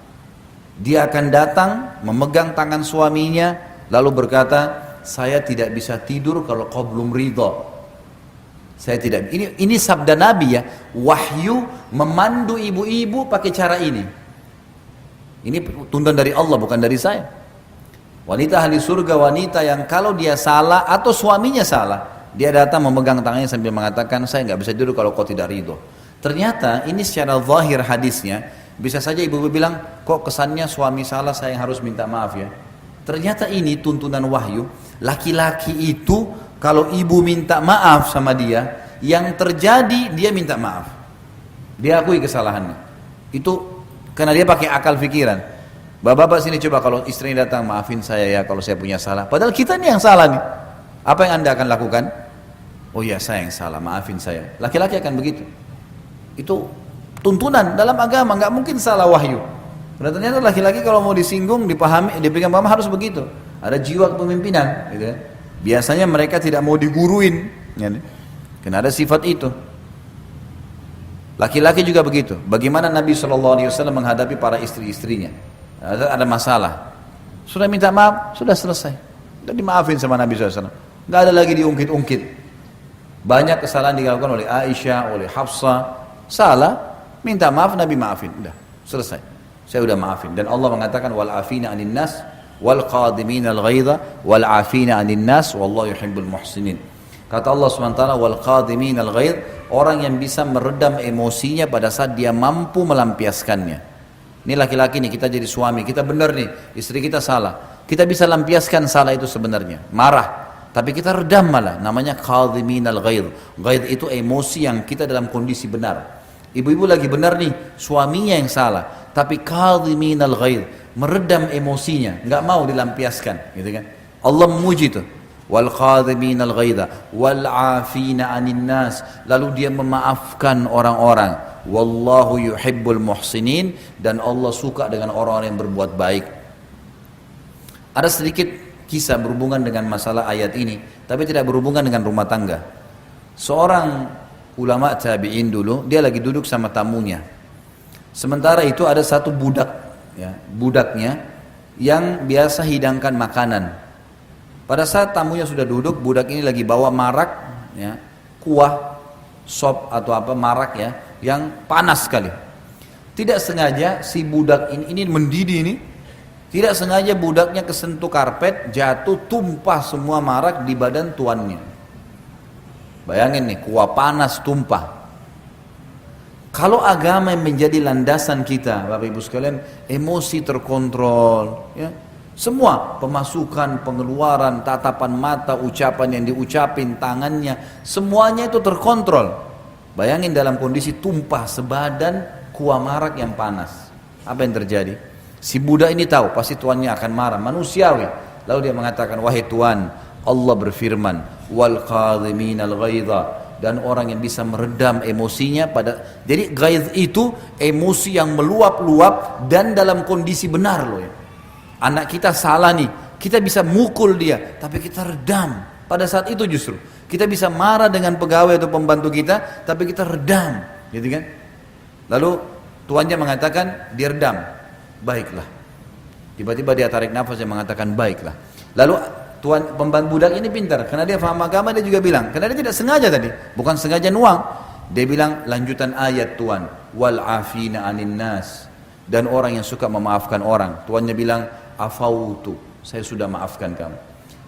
dia akan datang memegang tangan suaminya lalu berkata, saya tidak bisa tidur kalau kau belum ridho. Saya tidak. Ini sabda Nabi ya, wahyu memandu ibu-ibu pakai cara ini. Ini tuntunan dari Allah, bukan dari saya. Wanita ahli surga, wanita yang kalau dia salah atau suaminya salah, dia datang memegang tangannya sambil mengatakan, saya nggak bisa tidur kalau kau tidak ridho. Ternyata ini secara zahir hadisnya, bisa saja ibu-ibu bilang, kok kesannya suami salah saya yang harus minta maaf ya. Ternyata ini tuntunan wahyu, laki-laki itu kalau ibu minta maaf sama dia, yang terjadi dia minta maaf. Dia akui kesalahannya. Itu karena dia pakai akal pikiran. Bapak-bapak sini coba kalau istrinya datang, maafin saya ya kalau saya punya salah. Padahal kita nih yang salah nih. Apa yang anda akan lakukan? Oh iya saya yang salah, maafin saya. Laki-laki akan begitu. Itu tuntunan dalam agama, nggak mungkin salah wahyu. Karena ternyata laki-laki kalau mau disinggung, dipahami, diberikan paham harus begitu. Ada jiwa kepemimpinan. Gitu. Biasanya mereka tidak mau diguruin. Ya, karena ada sifat itu. Laki-laki juga begitu. Bagaimana Nabi SAW menghadapi para istri-istrinya? Ada masalah, sudah minta maaf, sudah selesai, sudah dimaafin sama Nabi SAW. Nggak ada lagi diungkit-ungkit. Banyak kesalahan dilakukan oleh Aisyah, oleh Hafsah, salah, minta maaf, Nabi maafin, udah selesai. Saya udah maafin. Dan Allah mengatakan wal afina 'anil nas wal qadimina al ghaidha wal afina 'anil nas wallahu yuhibbul muhsinin. Kata Allah SWT, wal qadimina al ghaidh, orang yang bisa meredam emosinya pada saat dia mampu melampiaskannya. Ini laki-laki nih, kita jadi suami, kita benar nih, istri kita salah. Kita bisa lampiaskan salah itu sebenarnya, marah. Tapi kita redam malah, namanya qadhiminal ghaidh. Ghaidh itu emosi yang kita dalam kondisi benar. Ibu-ibu lagi benar nih, suaminya yang salah. Tapi qadhiminal ghaidh, meredam emosinya, nggak mau dilampiaskan. Gitu kan? Allah memuji itu. Wal qadhiminal ghaidha wal afina 'anil nas, lalu dia memaafkan orang-orang. Wallahu yuhibbul muhsinin, dan Allah suka dengan orang-orang yang berbuat baik. Ada sedikit kisah berhubungan dengan masalah ayat ini, tapi tidak berhubungan dengan rumah tangga. Seorang ulama tabi'in dulu, dia lagi duduk sama tamunya. Sementara itu ada satu budak, ya, budaknya yang biasa hidangkan makanan. Pada saat tamunya sudah duduk, budak ini lagi bawa marak, ya, kuah, sop atau apa, marak ya, yang panas sekali. Tidak sengaja si budak ini mendidih ini, tidak sengaja budaknya kesentuh karpet, jatuh, tumpah semua marak di badan tuannya. Bayangin nih, kuah panas tumpah. Kalau agama yang menjadi landasan kita, Bapak Ibu sekalian, emosi terkontrol, ya. Semua pemasukan, pengeluaran, tatapan mata, ucapan yang diucapin, tangannya, semuanya itu terkontrol. Bayangin dalam kondisi tumpah sebadan kuah marak yang panas. Apa yang terjadi? Si budak ini tahu pasti tuannya akan marah, manusiawi. Lalu dia mengatakan, wahai Tuan, Allah berfirman, wal qadhiminal ghaidha, dan orang yang bisa meredam emosinya pada. Jadi ghaidh itu emosi yang meluap-luap dan dalam kondisi benar loh ya. Anak kita salah nih, kita bisa mukul dia, tapi kita redam. Pada saat itu justru kita bisa marah dengan pegawai atau pembantu kita, tapi kita redam, gitu kan? Lalu tuannya mengatakan dia redam, baiklah. Tiba-tiba dia tarik nafas dan mengatakan baiklah. Lalu tuan pembantu budak ini pintar, karena dia faham agama, dia juga bilang, karena dia tidak sengaja tadi, bukan sengaja nuang. Dia bilang lanjutan ayat Tuhan, wal afina anin nas, dan orang yang suka memaafkan orang. Tuannya bilang, afautu, saya sudah maafkan kamu.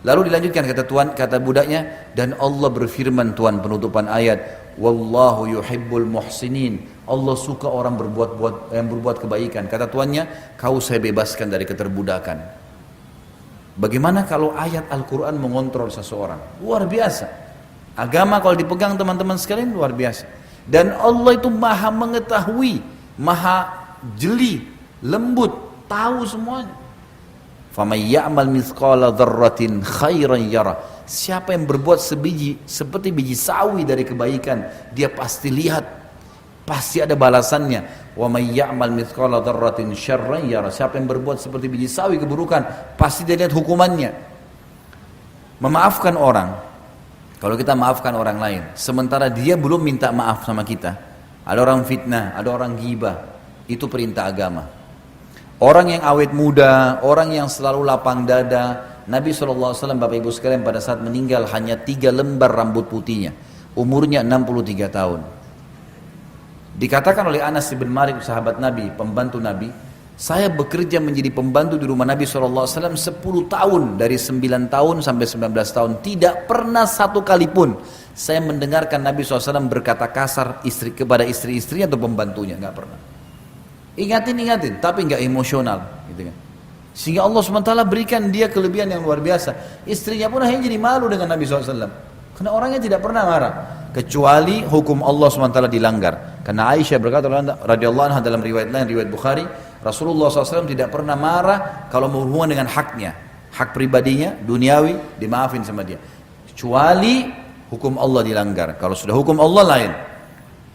Lalu dilanjutkan kata Tuhan, kata budaknya, dan Allah berfirman Tuhan penutupan ayat, wallahu yuhibbul muhsinin, Allah suka orang berbuat kebaikan. Kata tuannya, kau saya bebaskan dari keterbudakan. Bagaimana kalau ayat Al-Quran mengontrol seseorang? Luar biasa. Agama kalau dipegang teman-teman sekalian luar biasa. Dan Allah itu maha mengetahui, maha jeli, lembut, tahu semuanya. فَمَنْ يَعْمَلْ مِثْقَالَ ذَرَّةٍ خَيْرًا يَرَى. Siapa yang berbuat seperti biji sawi dari kebaikan, dia pasti lihat, pasti ada balasannya. وَمَنْ يَعْمَلْ مِثْقَالَ ذَرَّةٍ شَرًّا يَرَى. Siapa yang berbuat seperti biji sawi keburukan, pasti dia lihat hukumannya. Memaafkan orang, kalau kita maafkan orang lain, sementara dia belum minta maaf sama kita, ada orang fitnah, ada orang ghibah, itu perintah agama. Orang yang awet muda, orang yang selalu lapang dada, Nabi SAW Bapak Ibu sekalian pada saat meninggal hanya 3 lembar rambut putihnya, umurnya 63 tahun. Dikatakan oleh Anas bin Malik, sahabat Nabi, pembantu Nabi, saya bekerja menjadi pembantu di rumah Nabi SAW 10 tahun, dari 9 tahun sampai 19 tahun, tidak pernah satu kali pun saya mendengarkan Nabi SAW berkata kasar kepada istri-istrinya atau pembantunya, nggak pernah. Ingatin, tapi nggak emosional, gitu kan. Sehingga Allah SWT berikan dia kelebihan yang luar biasa. Istrinya pun akhirnya jadi malu dengan Nabi SAW, karena orangnya tidak pernah marah, kecuali hukum Allah SWT dilanggar. Karena Aisyah berkata radhiyallahu anha dalam riwayat lain, riwayat Bukhari, Rasulullah SAW tidak pernah marah kalau berhubungan dengan haknya, hak pribadinya, duniawi, dimaafin sama dia, kecuali hukum Allah dilanggar. Kalau sudah hukum Allah lain,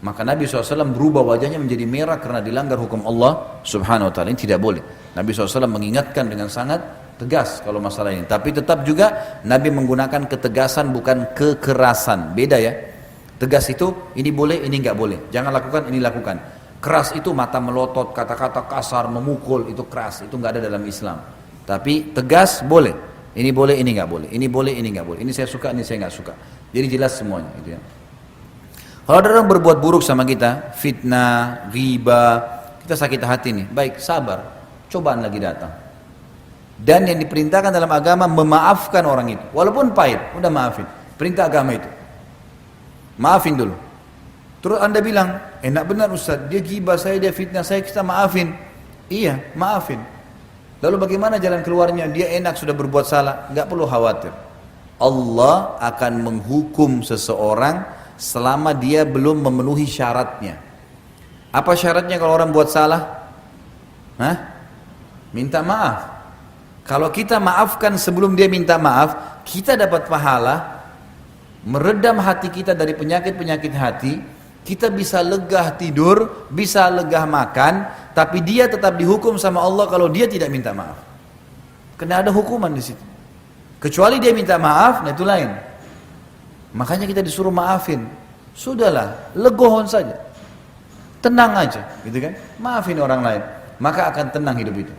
maka Nabi SAW berubah wajahnya menjadi merah karena dilanggar hukum Allah Subhanahu Wa Taala. Ini tidak boleh. Nabi SAW mengingatkan dengan sangat tegas kalau masalah ini. Tapi tetap juga Nabi menggunakan ketegasan bukan kekerasan. Beda ya. Tegas itu ini boleh, ini nggak boleh. Jangan lakukan, ini lakukan. Keras itu mata melotot, kata-kata kasar, memukul, itu keras. Itu nggak ada dalam Islam. Tapi tegas boleh. Ini boleh, ini nggak boleh. Ini boleh, ini nggak boleh. Ini saya suka, ini saya nggak suka. Jadi jelas semuanya. Gitu ya. Kalau ada orang berbuat buruk sama kita, fitnah, ghibah, kita sakit hati nih, baik, sabar, cobaan lagi datang. Dan yang diperintahkan dalam agama memaafkan orang itu, walaupun pahit, udah maafin. Perintah agama itu, maafin dulu. Terus anda bilang, enak benar Ustaz, dia ghibah saya, dia fitnah saya, kita maafin. Iya, maafin. Lalu bagaimana jalan keluarnya? Dia enak sudah berbuat salah, nggak perlu khawatir. Allah akan menghukum seseorang selama dia belum memenuhi syaratnya. Apa syaratnya kalau orang buat salah? Minta maaf. Kalau kita maafkan sebelum dia minta maaf, kita dapat pahala, meredam hati kita dari penyakit-penyakit hati, kita bisa lega tidur, bisa lega makan, tapi dia tetap dihukum sama Allah kalau dia tidak minta maaf. Karena ada hukuman di situ. Kecuali dia minta maaf, nah itu lain. Makanya kita disuruh maafin. Sudahlah, legohon saja. Tenang aja, gitu kan? Maafin orang lain, maka akan tenang hidup itu.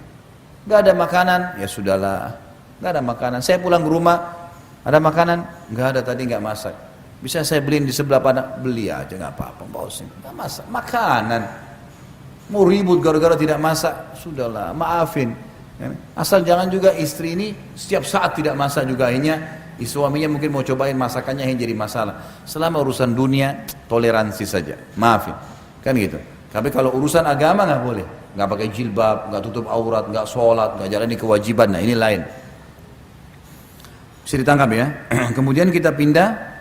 Gak ada makanan, ya sudahlah. Gak ada makanan. Saya pulang ke rumah, ada makanan? Gak ada, tadi gak masak. Bisa saya beliin di sebelah mana? Beli aja, gak apa-apa. Bawa sini. Gak masak, makanan. Mau ribut gara-gara tidak masak, sudahlah, maafin. Asal jangan juga istri ini setiap saat tidak masak juga, akhirnya suaminya mungkin mau cobain masakannya yang jadi masalah. Selama urusan dunia, toleransi saja, maafin, kan gitu. Tapi kalau urusan agama nggak boleh, nggak pakai jilbab, nggak tutup aurat, nggak sholat, nggak jalani kewajiban. Nah ini lain. Bisa ditangkap ya. Kemudian kita pindah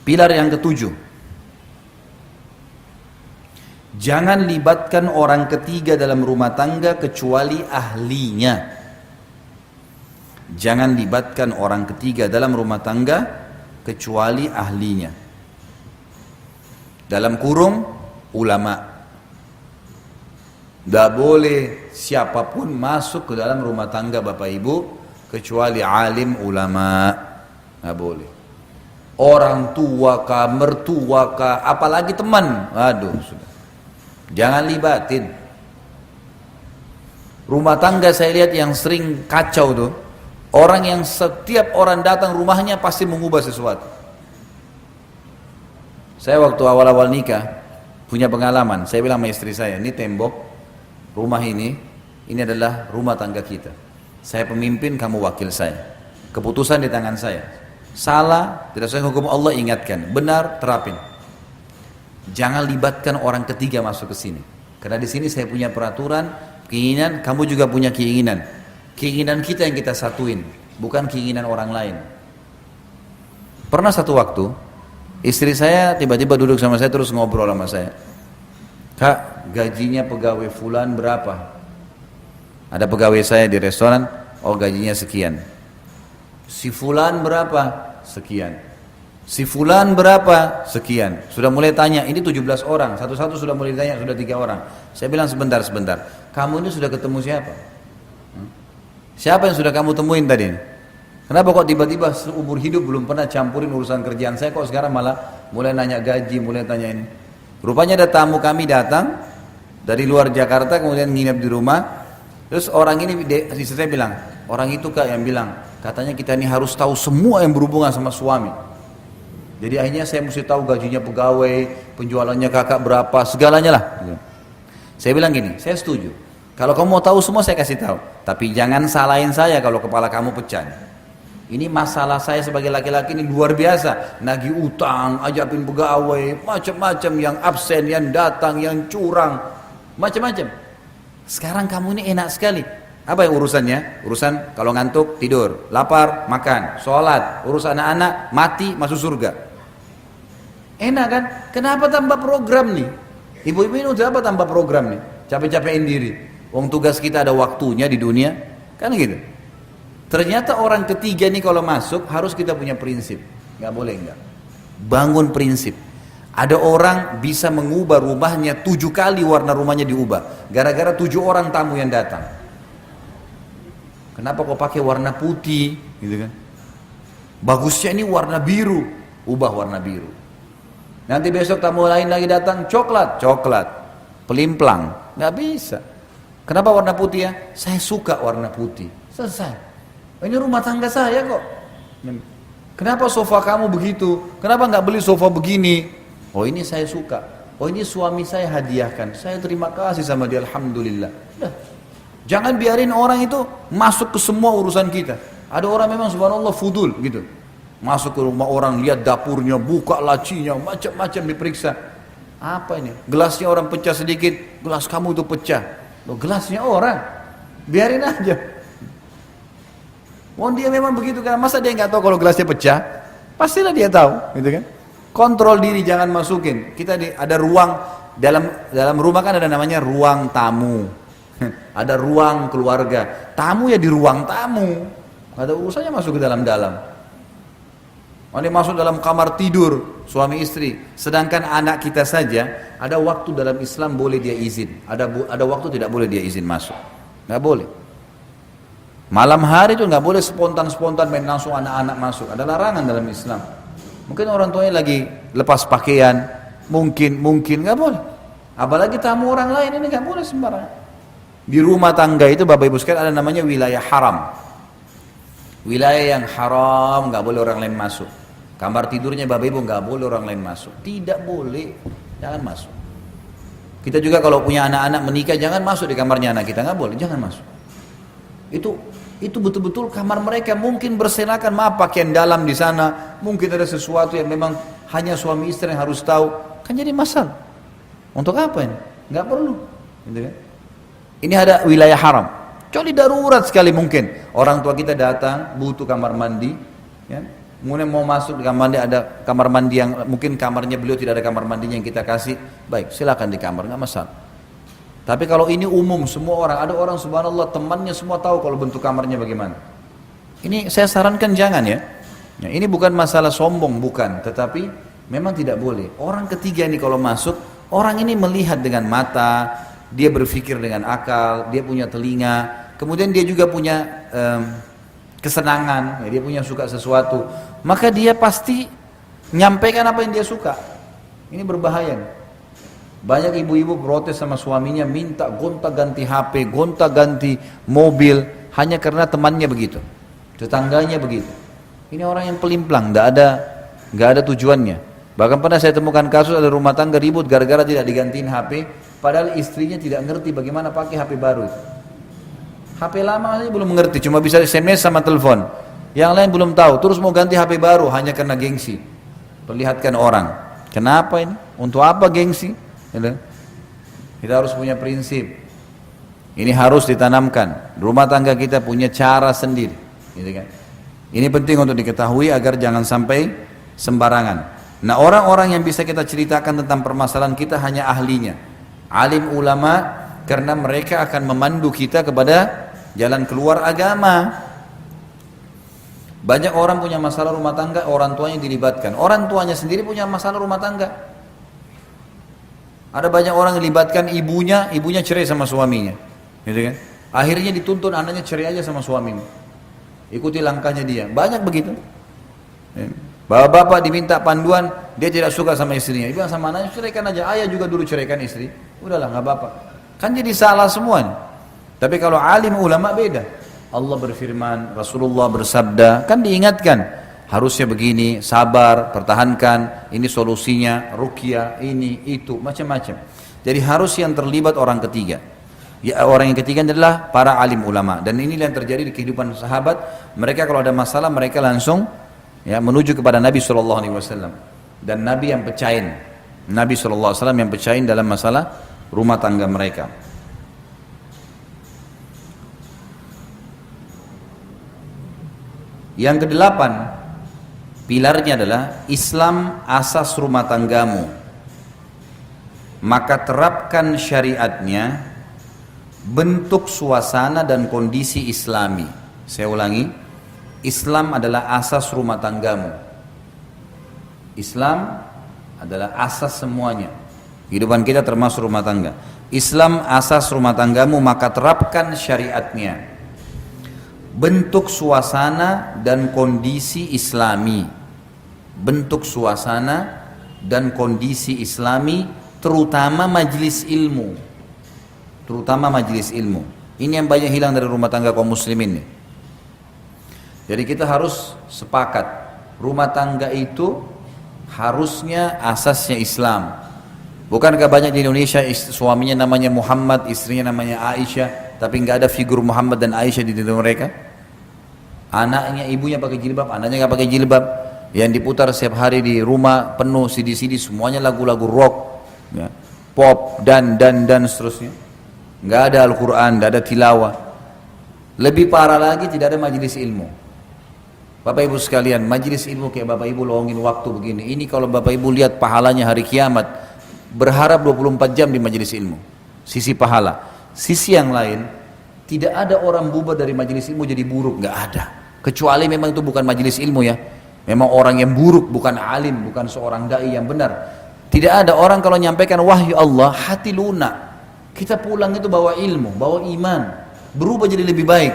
pilar yang ketujuh. Jangan libatkan orang ketiga dalam rumah tangga kecuali ahlinya. Jangan libatkan orang ketiga dalam rumah tangga kecuali ahlinya. Dalam kurung ulama. Tidak boleh siapapun masuk ke dalam rumah tangga Bapak Ibu kecuali alim ulama. Tidak boleh. Orang tua kah, mertua kah, apalagi teman. Aduh, sudah. Jangan libatin. Rumah tangga saya lihat yang sering kacau tuh, orang yang setiap orang datang rumahnya pasti mengubah sesuatu. Saya waktu awal-awal nikah punya pengalaman. Saya bilang sama istri saya, ini tembok rumah ini adalah rumah tangga kita. Saya pemimpin, kamu wakil saya. Keputusan di tangan saya. Salah, tidak sesuai hukum Allah, ingatkan. Benar, terapin. Jangan libatkan orang ketiga masuk ke sini. Karena di sini saya punya peraturan, keinginan, kamu juga punya keinginan. Keinginan kita yang kita satuin, bukan keinginan orang lain. Pernah satu waktu, istri saya tiba-tiba duduk sama saya terus ngobrol sama saya. Kak, gajinya pegawai fulan berapa? Ada pegawai saya di restoran, oh gajinya sekian. Si fulan berapa? Sekian. Si fulan berapa? Sekian. Sudah mulai tanya, ini 17 orang, satu-satu sudah mulai tanya, sudah 3 orang. Saya bilang sebentar. Kamu ini sudah ketemu siapa? Siapa yang sudah kamu temuin tadi? Kenapa kok tiba-tiba seumur hidup belum pernah campurin urusan kerjaan saya, kok sekarang malah mulai nanya gaji, mulai tanya ini. Rupanya ada tamu kami datang dari luar Jakarta, kemudian nginep di rumah. Terus orang ini, istri saya bilang, orang itu Kak yang bilang, katanya kita ini harus tahu semua yang berhubungan sama suami. Jadi akhirnya saya mesti tahu gajinya pegawai, penjualannya kakak berapa, segalanya lah. Saya bilang gini, saya setuju. Kalau kamu mau tahu semua saya kasih tahu. Tapi jangan salahin saya kalau kepala kamu pecah. Ini masalah saya sebagai laki-laki ini luar biasa. Nagih utang, ajakin pegawai, macam-macam, yang absen, yang datang, yang curang, macam-macam. Sekarang kamu ini enak sekali. Apa yang urusannya? Urusan kalau ngantuk tidur, lapar makan, sholat, urus anak-anak mati masuk surga. Enak kan? Kenapa tambah program nih? Ibu-ibu ini udah apa tambah program nih? Capek-capekin diri. Wong tugas kita ada waktunya di dunia, kan gitu. Ternyata orang ketiga nih kalau masuk harus kita punya prinsip. Nggak boleh enggak. Bangun prinsip. Ada orang bisa mengubah rumahnya 7 kali warna rumahnya diubah. Gara-gara 7 orang tamu yang datang. Kenapa kau pakai warna putih? Gitu kan? Bagusnya ini warna biru. Ubah warna biru. Nanti besok tamu lain lagi datang, coklat. Pelimplang. Nggak bisa. Kenapa warna putih ya? Saya suka warna putih. Selesai. Ini rumah tangga saya kok. Kenapa sofa kamu begitu? Kenapa nggak beli sofa begini? Oh ini saya suka. Oh ini suami saya hadiahkan. Saya terima kasih sama dia, alhamdulillah. Udah. Jangan biarin orang itu masuk ke semua urusan kita. Ada orang memang subhanallah fudul gitu. Masuk ke rumah orang, lihat dapurnya, buka lacinya, macam-macam diperiksa. Apa ini? Gelasnya orang pecah sedikit, gelas kamu itu pecah. Loh, gelasnya orang, biarin aja. Oh dia memang begitu kan? Masa dia nggak tahu kalau gelasnya pecah? Pastilah dia tahu, gitu kan? Kontrol diri, jangan masukin. Kita ada ruang dalam rumah kan ada namanya ruang tamu, ada ruang keluarga. Tamu ya di ruang tamu. Ada urusannya masuk ke dalam-dalam. Ini masuk dalam kamar tidur suami istri. Sedangkan anak kita saja ada waktu dalam Islam boleh dia izin. Ada waktu tidak boleh dia izin masuk. Nggak boleh. Malam hari itu nggak boleh spontan main langsung anak-anak masuk. Ada larangan dalam Islam. Mungkin orang tuanya lagi lepas pakaian, mungkin nggak boleh. Apalagi tamu orang lain ini nggak boleh sembarangan. Di rumah tangga itu Bapak Ibu sekalian ada namanya wilayah haram. Wilayah yang haram nggak boleh orang lain masuk. Kamar tidurnya Bapak Ibu nggak boleh orang lain masuk. Tidak boleh, jangan masuk. Kita juga kalau punya anak-anak menikah jangan masuk di kamarnya anak kita, nggak boleh, jangan masuk. Itu Itu betul-betul kamar mereka, mungkin berserakan, maaf pakaian dalam di sana, mungkin ada sesuatu yang memang hanya suami istri yang harus tahu, kan jadi masalah. Untuk apa ini? Nggak perlu. Gitu kan? Ini ada wilayah haram. Kecuali darurat sekali mungkin. Orang tua kita datang, butuh kamar mandi, ya. Kemudian mau masuk di kamar mandi, ada kamar mandi yang mungkin kamarnya beliau tidak ada kamar mandinya yang kita kasih, baik silakan di kamar, nggak masalah. Tapi kalau ini umum semua orang, ada orang subhanallah temannya semua tahu kalau bentuk kamarnya bagaimana. Ini saya sarankan jangan ya. Nah, ini bukan masalah sombong, bukan, tetapi memang tidak boleh. Orang ketiga ini kalau masuk, orang ini melihat dengan mata, dia berpikir dengan akal, dia punya telinga, kemudian dia juga punya kesenangan, ya, dia punya suka sesuatu, maka dia pasti nyampaikan apa yang dia suka. Ini berbahaya. Banyak ibu-ibu protes sama suaminya, minta gonta-ganti HP, gonta-ganti mobil, hanya karena temannya begitu, tetangganya begitu. Ini orang yang pelimplang, nggak ada tujuannya. Bahkan pernah saya temukan kasus ada rumah tangga ribut gara-gara tidak digantiin HP, padahal istrinya tidak ngerti bagaimana pakai HP baru itu. HP lama aja belum mengerti, cuma bisa SMS sama telepon. Yang lain belum tahu, terus mau ganti HP baru hanya karena gengsi. Perlihatkan orang. Kenapa ini? Untuk apa gengsi? Kita harus punya prinsip. Ini harus ditanamkan. Rumah tangga kita punya cara sendiri, gitu kan? Ini penting untuk diketahui agar jangan sampai sembarangan. Nah, orang-orang yang bisa kita ceritakan tentang permasalahan kita hanya ahlinya, alim ulama, karena mereka akan memandu kita kepada jalan keluar agama. Banyak orang punya masalah rumah tangga, orang tuanya dilibatkan. Orang tuanya sendiri punya masalah rumah tangga. Ada banyak orang yang libatkan ibunya cerai sama suaminya, gitu kan? Akhirnya dituntun anaknya cerai aja sama suaminya. Ikuti langkahnya dia. Banyak begitu. Bapak-bapak diminta panduan, dia tidak suka sama istrinya. Dia bilang sama anaknya, ceraikan aja. Ayah juga dulu ceraikan istri. Udahlah, nggak apa-apa. Kan jadi salah semua nih. Tapi kalau alim ulama beda. Allah berfirman, Rasulullah bersabda, kan diingatkan. Harusnya begini, sabar, pertahankan, ini solusinya, ruqyah, ini, itu, macam-macam. Jadi harus yang terlibat orang ketiga. Ya, orang yang ketiga adalah para alim ulama. Dan ini yang terjadi di kehidupan sahabat. Mereka kalau ada masalah, mereka langsung ya, menuju kepada Nabi SAW. Dan Nabi yang pecahin. Nabi SAW yang pecahin dalam masalah rumah tangga mereka. Yang kedelapan, pilarnya adalah Islam asas rumah tanggamu, maka terapkan syariatnya, bentuk suasana dan kondisi islami. Saya ulangi, Islam adalah asas rumah tanggamu. Islam adalah asas semuanya. Kehidupan kita termasuk rumah tangga. Islam asas rumah tanggamu, maka terapkan syariatnya, bentuk suasana dan kondisi islami. Bentuk suasana dan kondisi islami, terutama majelis ilmu. Terutama majelis ilmu. Ini yang banyak hilang dari rumah tangga kaum muslimin nih. Jadi kita harus sepakat, rumah tangga itu harusnya asasnya Islam. Bukankah banyak di Indonesia suaminya namanya Muhammad, istrinya namanya Aisyah, tapi nggak ada figur Muhammad dan Aisyah di diri mereka? Anaknya, ibunya pakai jilbab, anaknya nggak pakai jilbab. Yang diputar setiap hari di rumah penuh CD-CD, semuanya lagu-lagu rock, ya, pop dan seterusnya. Nggak ada Al-Quran, nggak ada tilawah. Lebih parah lagi, tidak ada majelis ilmu. Bapak ibu sekalian, majelis ilmu kayak bapak ibu luangin waktu begini. Ini kalau bapak ibu lihat pahalanya hari kiamat, berharap 24 jam di majelis ilmu. Sisi pahala. Sisi yang lain, tidak ada orang bubar dari majelis ilmu jadi buruk, nggak ada. Kecuali memang itu bukan majelis ilmu ya. Memang orang yang buruk, bukan alim, bukan seorang dai yang benar. Tidak ada orang kalau nyampaikan wahyu Allah, hati lunak. Kita pulang itu bawa ilmu, bawa iman, berubah jadi lebih baik.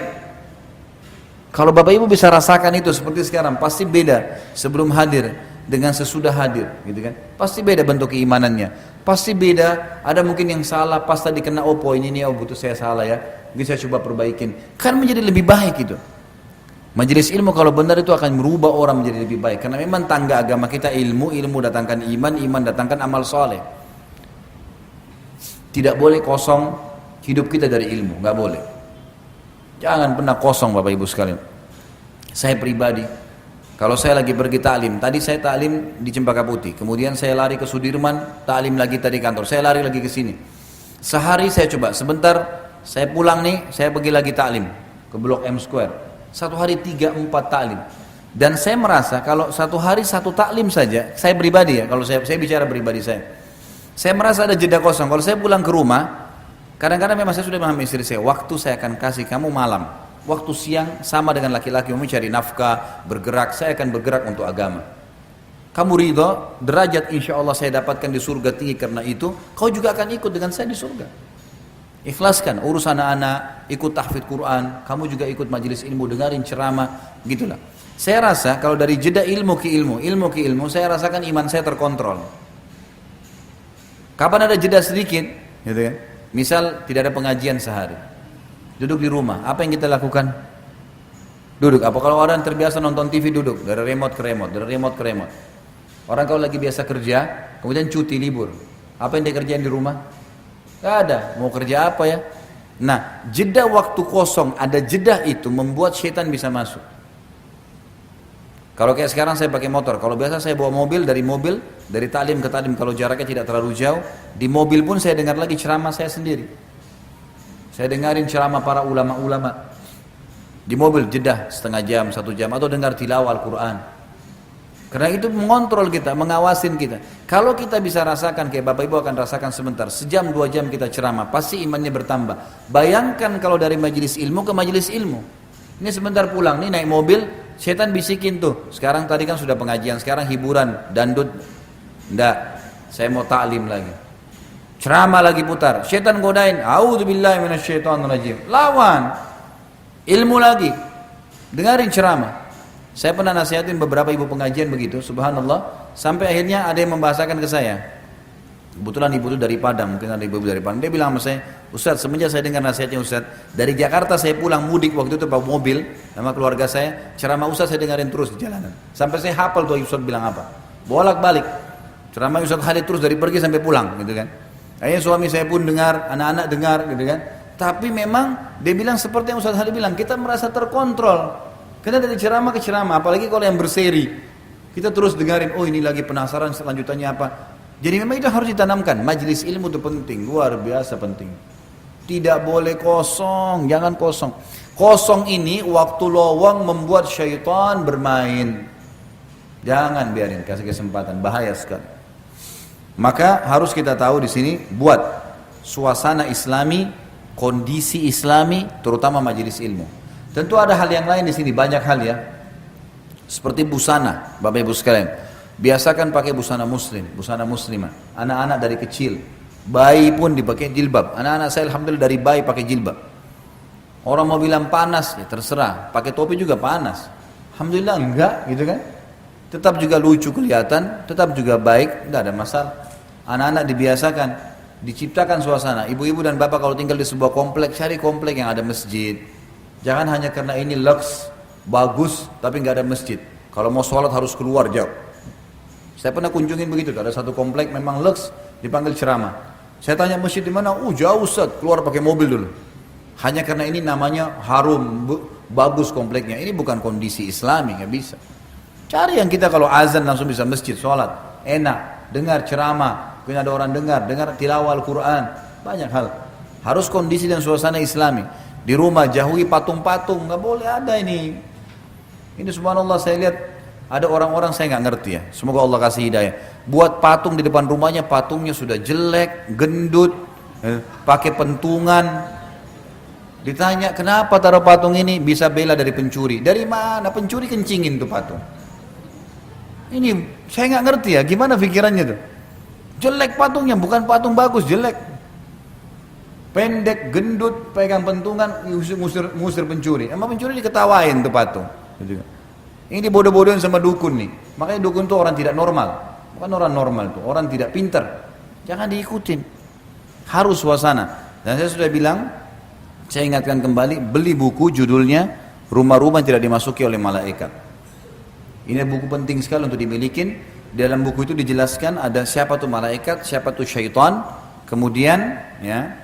Kalau bapak ibu bisa rasakan itu seperti sekarang, pasti beda sebelum hadir dengan sesudah hadir, gitu kan? Pasti beda bentuk keimanannya. Pasti beda, ada mungkin yang salah, pas tadi kena poin ini, butuh saya salah ya, mungkin saya coba perbaikin. Kan menjadi lebih baik itu. Majelis ilmu kalau benar itu akan merubah orang menjadi lebih baik. Karena memang tangga agama kita ilmu, ilmu datangkan iman, iman datangkan amal soleh. Tidak boleh kosong hidup kita dari ilmu, nggak boleh. Jangan pernah kosong Bapak Ibu sekalian. Saya pribadi, kalau saya lagi pergi taklim, tadi saya taklim di Cempaka Putih, kemudian saya lari ke Sudirman, taklim lagi tadi kantor, saya lari lagi ke sini. Sehari saya coba, sebentar saya pulang nih, saya pergi lagi taklim ke Blok M Square. Satu hari 3-4 taklim. Dan saya merasa kalau satu hari satu taklim saja, saya pribadi ya, kalau saya bicara pribadi saya merasa ada jeda kosong. Kalau saya pulang ke rumah, kadang-kadang memang saya sudah memahami istri saya, waktu saya akan kasih kamu malam. Waktu siang sama dengan laki-laki mencari nafkah, bergerak, saya akan bergerak untuk agama. Kamu ridho, derajat insya Allah saya dapatkan di surga tinggi karena itu, kau juga akan ikut dengan saya di surga. Ikhlaskan, urus anak-anak, ikut tahfidz Quran, kamu juga ikut majelis ilmu, dengarin ceramah, gitulah. Saya rasa kalau dari jeda ilmu ke ilmu, saya rasakan iman saya terkontrol. Kapan ada jeda sedikit, gitu kan? Misal tidak ada pengajian sehari. Duduk di rumah, apa yang kita lakukan? Duduk, apa kalau orang terbiasa nonton TV duduk, dari remote ke remote, dari remote ke remote. Orang kalau lagi biasa kerja, kemudian cuti libur, apa yang dia kerjain di rumah? Gak ada, mau kerja apa ya? Nah, jeda waktu kosong, ada jeda itu membuat syaitan bisa masuk. Kalau kayak sekarang saya pakai motor, kalau biasa saya bawa mobil, dari taklim ke taklim, kalau jaraknya tidak terlalu jauh, di mobil pun saya dengar lagi ceramah saya sendiri. Saya dengarin ceramah para ulama-ulama di mobil, jeda setengah jam, 1 jam, atau dengar tilawah Al-Quran. Karena itu mengontrol kita, mengawasin kita. Kalau kita bisa rasakan, kayak Bapak Ibu akan rasakan sebentar, sejam 2 jam kita ceramah, pasti imannya bertambah. Bayangkan kalau dari majelis ilmu ke majelis ilmu. Ini sebentar pulang, nih naik mobil, setan bisikin tuh. Sekarang tadi kan sudah pengajian, sekarang hiburan, dandut. Enggak, saya mau taklim lagi. Ceramah lagi putar, setan godain, a'udzubillahi minasyaitonirrajim. Lawan, ilmu lagi, dengarin ceramah. Saya pernah nasihatin beberapa ibu pengajian begitu, subhanallah, sampai akhirnya ada yang membahasakan ke saya. Kebetulan ibu itu dari Padang, mungkin ada ibu dari Padang. Dia bilang sama saya, Ustaz, semenjak saya dengar nasihatnya Ustaz, dari Jakarta saya pulang mudik waktu itu bawa mobil sama keluarga saya, ceramah Ustaz saya dengarin terus di jalanan. Sampai saya hafal tuh Ustaz bilang apa. Bolak-balik. Ceramah Ustaz Khalid terus dari pergi sampai pulang, gitu kan. Akhirnya suami saya pun dengar, anak-anak dengar, gitu kan. Tapi memang dia bilang seperti yang Ustaz Khalid bilang, kita merasa terkontrol. Karena dari ceramah ke ceramah, apalagi kalau yang berseri, kita terus dengarin, oh ini lagi penasaran selanjutannya apa. Jadi memang itu harus ditanamkan. Majelis ilmu itu penting, luar biasa penting. Tidak boleh kosong, jangan kosong. Kosong ini waktu lowong membuat syaitan bermain. Jangan biarin, kasih kesempatan, bahaya sekali. Maka harus kita tahu di sini buat suasana Islami, kondisi Islami, terutama majelis ilmu. Tentu ada hal yang lain di sini, banyak hal ya. Seperti busana, Bapak Ibu sekalian. Biasakan pakai busana muslim, busana muslimah. Anak-anak dari kecil, bayi pun dipakai jilbab. Anak-anak saya alhamdulillah dari bayi pakai jilbab. Orang mau bilang panas, ya terserah. Pakai topi juga panas. Alhamdulillah enggak, gitu kan? Tetap juga lucu kelihatan, tetap juga baik, enggak ada masalah. Anak-anak dibiasakan, diciptakan suasana. Ibu-ibu dan bapak kalau tinggal di sebuah komplek, cari komplek yang ada masjid. Jangan hanya karena ini lux, bagus, tapi enggak ada masjid. Kalau mau sholat harus keluar jauh. Saya pernah kunjungin begitu, ada satu komplek memang lux, dipanggil ceramah. Saya tanya masjid di mana? Jauh Ustaz, keluar pakai mobil dulu. Hanya karena ini namanya harum, bagus kompleknya. Ini bukan kondisi Islami, nggak bisa. Cari yang kita kalau azan langsung bisa masjid, sholat, enak, dengar ceramah, punya ada orang dengar tilawah Al-Quran, banyak hal. Harus kondisi dan suasana Islami. Di rumah jauhi patung-patung, nggak boleh ada ini. Ini subhanallah saya lihat ada orang-orang saya nggak ngerti ya. Semoga Allah kasih hidayah. Buat patung di depan rumahnya, patungnya sudah jelek, gendut, pakai pentungan. Ditanya kenapa taruh patung ini, bisa bela dari pencuri. Dari mana pencuri kencingin tuh patung? Ini saya nggak ngerti ya, gimana pikirannya tuh? Jelek patungnya, bukan patung bagus, jelek. Pendek, gendut, pegang pentungan, ngusir pencuri. Emang pencuri diketawain tuh patung. Ini dibodoh-bodohin sama dukun nih. Makanya dukun tuh orang tidak normal. Bukan orang normal tuh, orang tidak pintar. Jangan diikutin. Harus suasana. Dan saya sudah bilang, saya ingatkan kembali, beli buku judulnya Rumah-rumah Tidak Dimasuki Oleh Malaikat. Ini buku penting sekali untuk dimilikin. Dalam buku itu dijelaskan ada siapa tuh malaikat, siapa tuh syaitan. Kemudian ya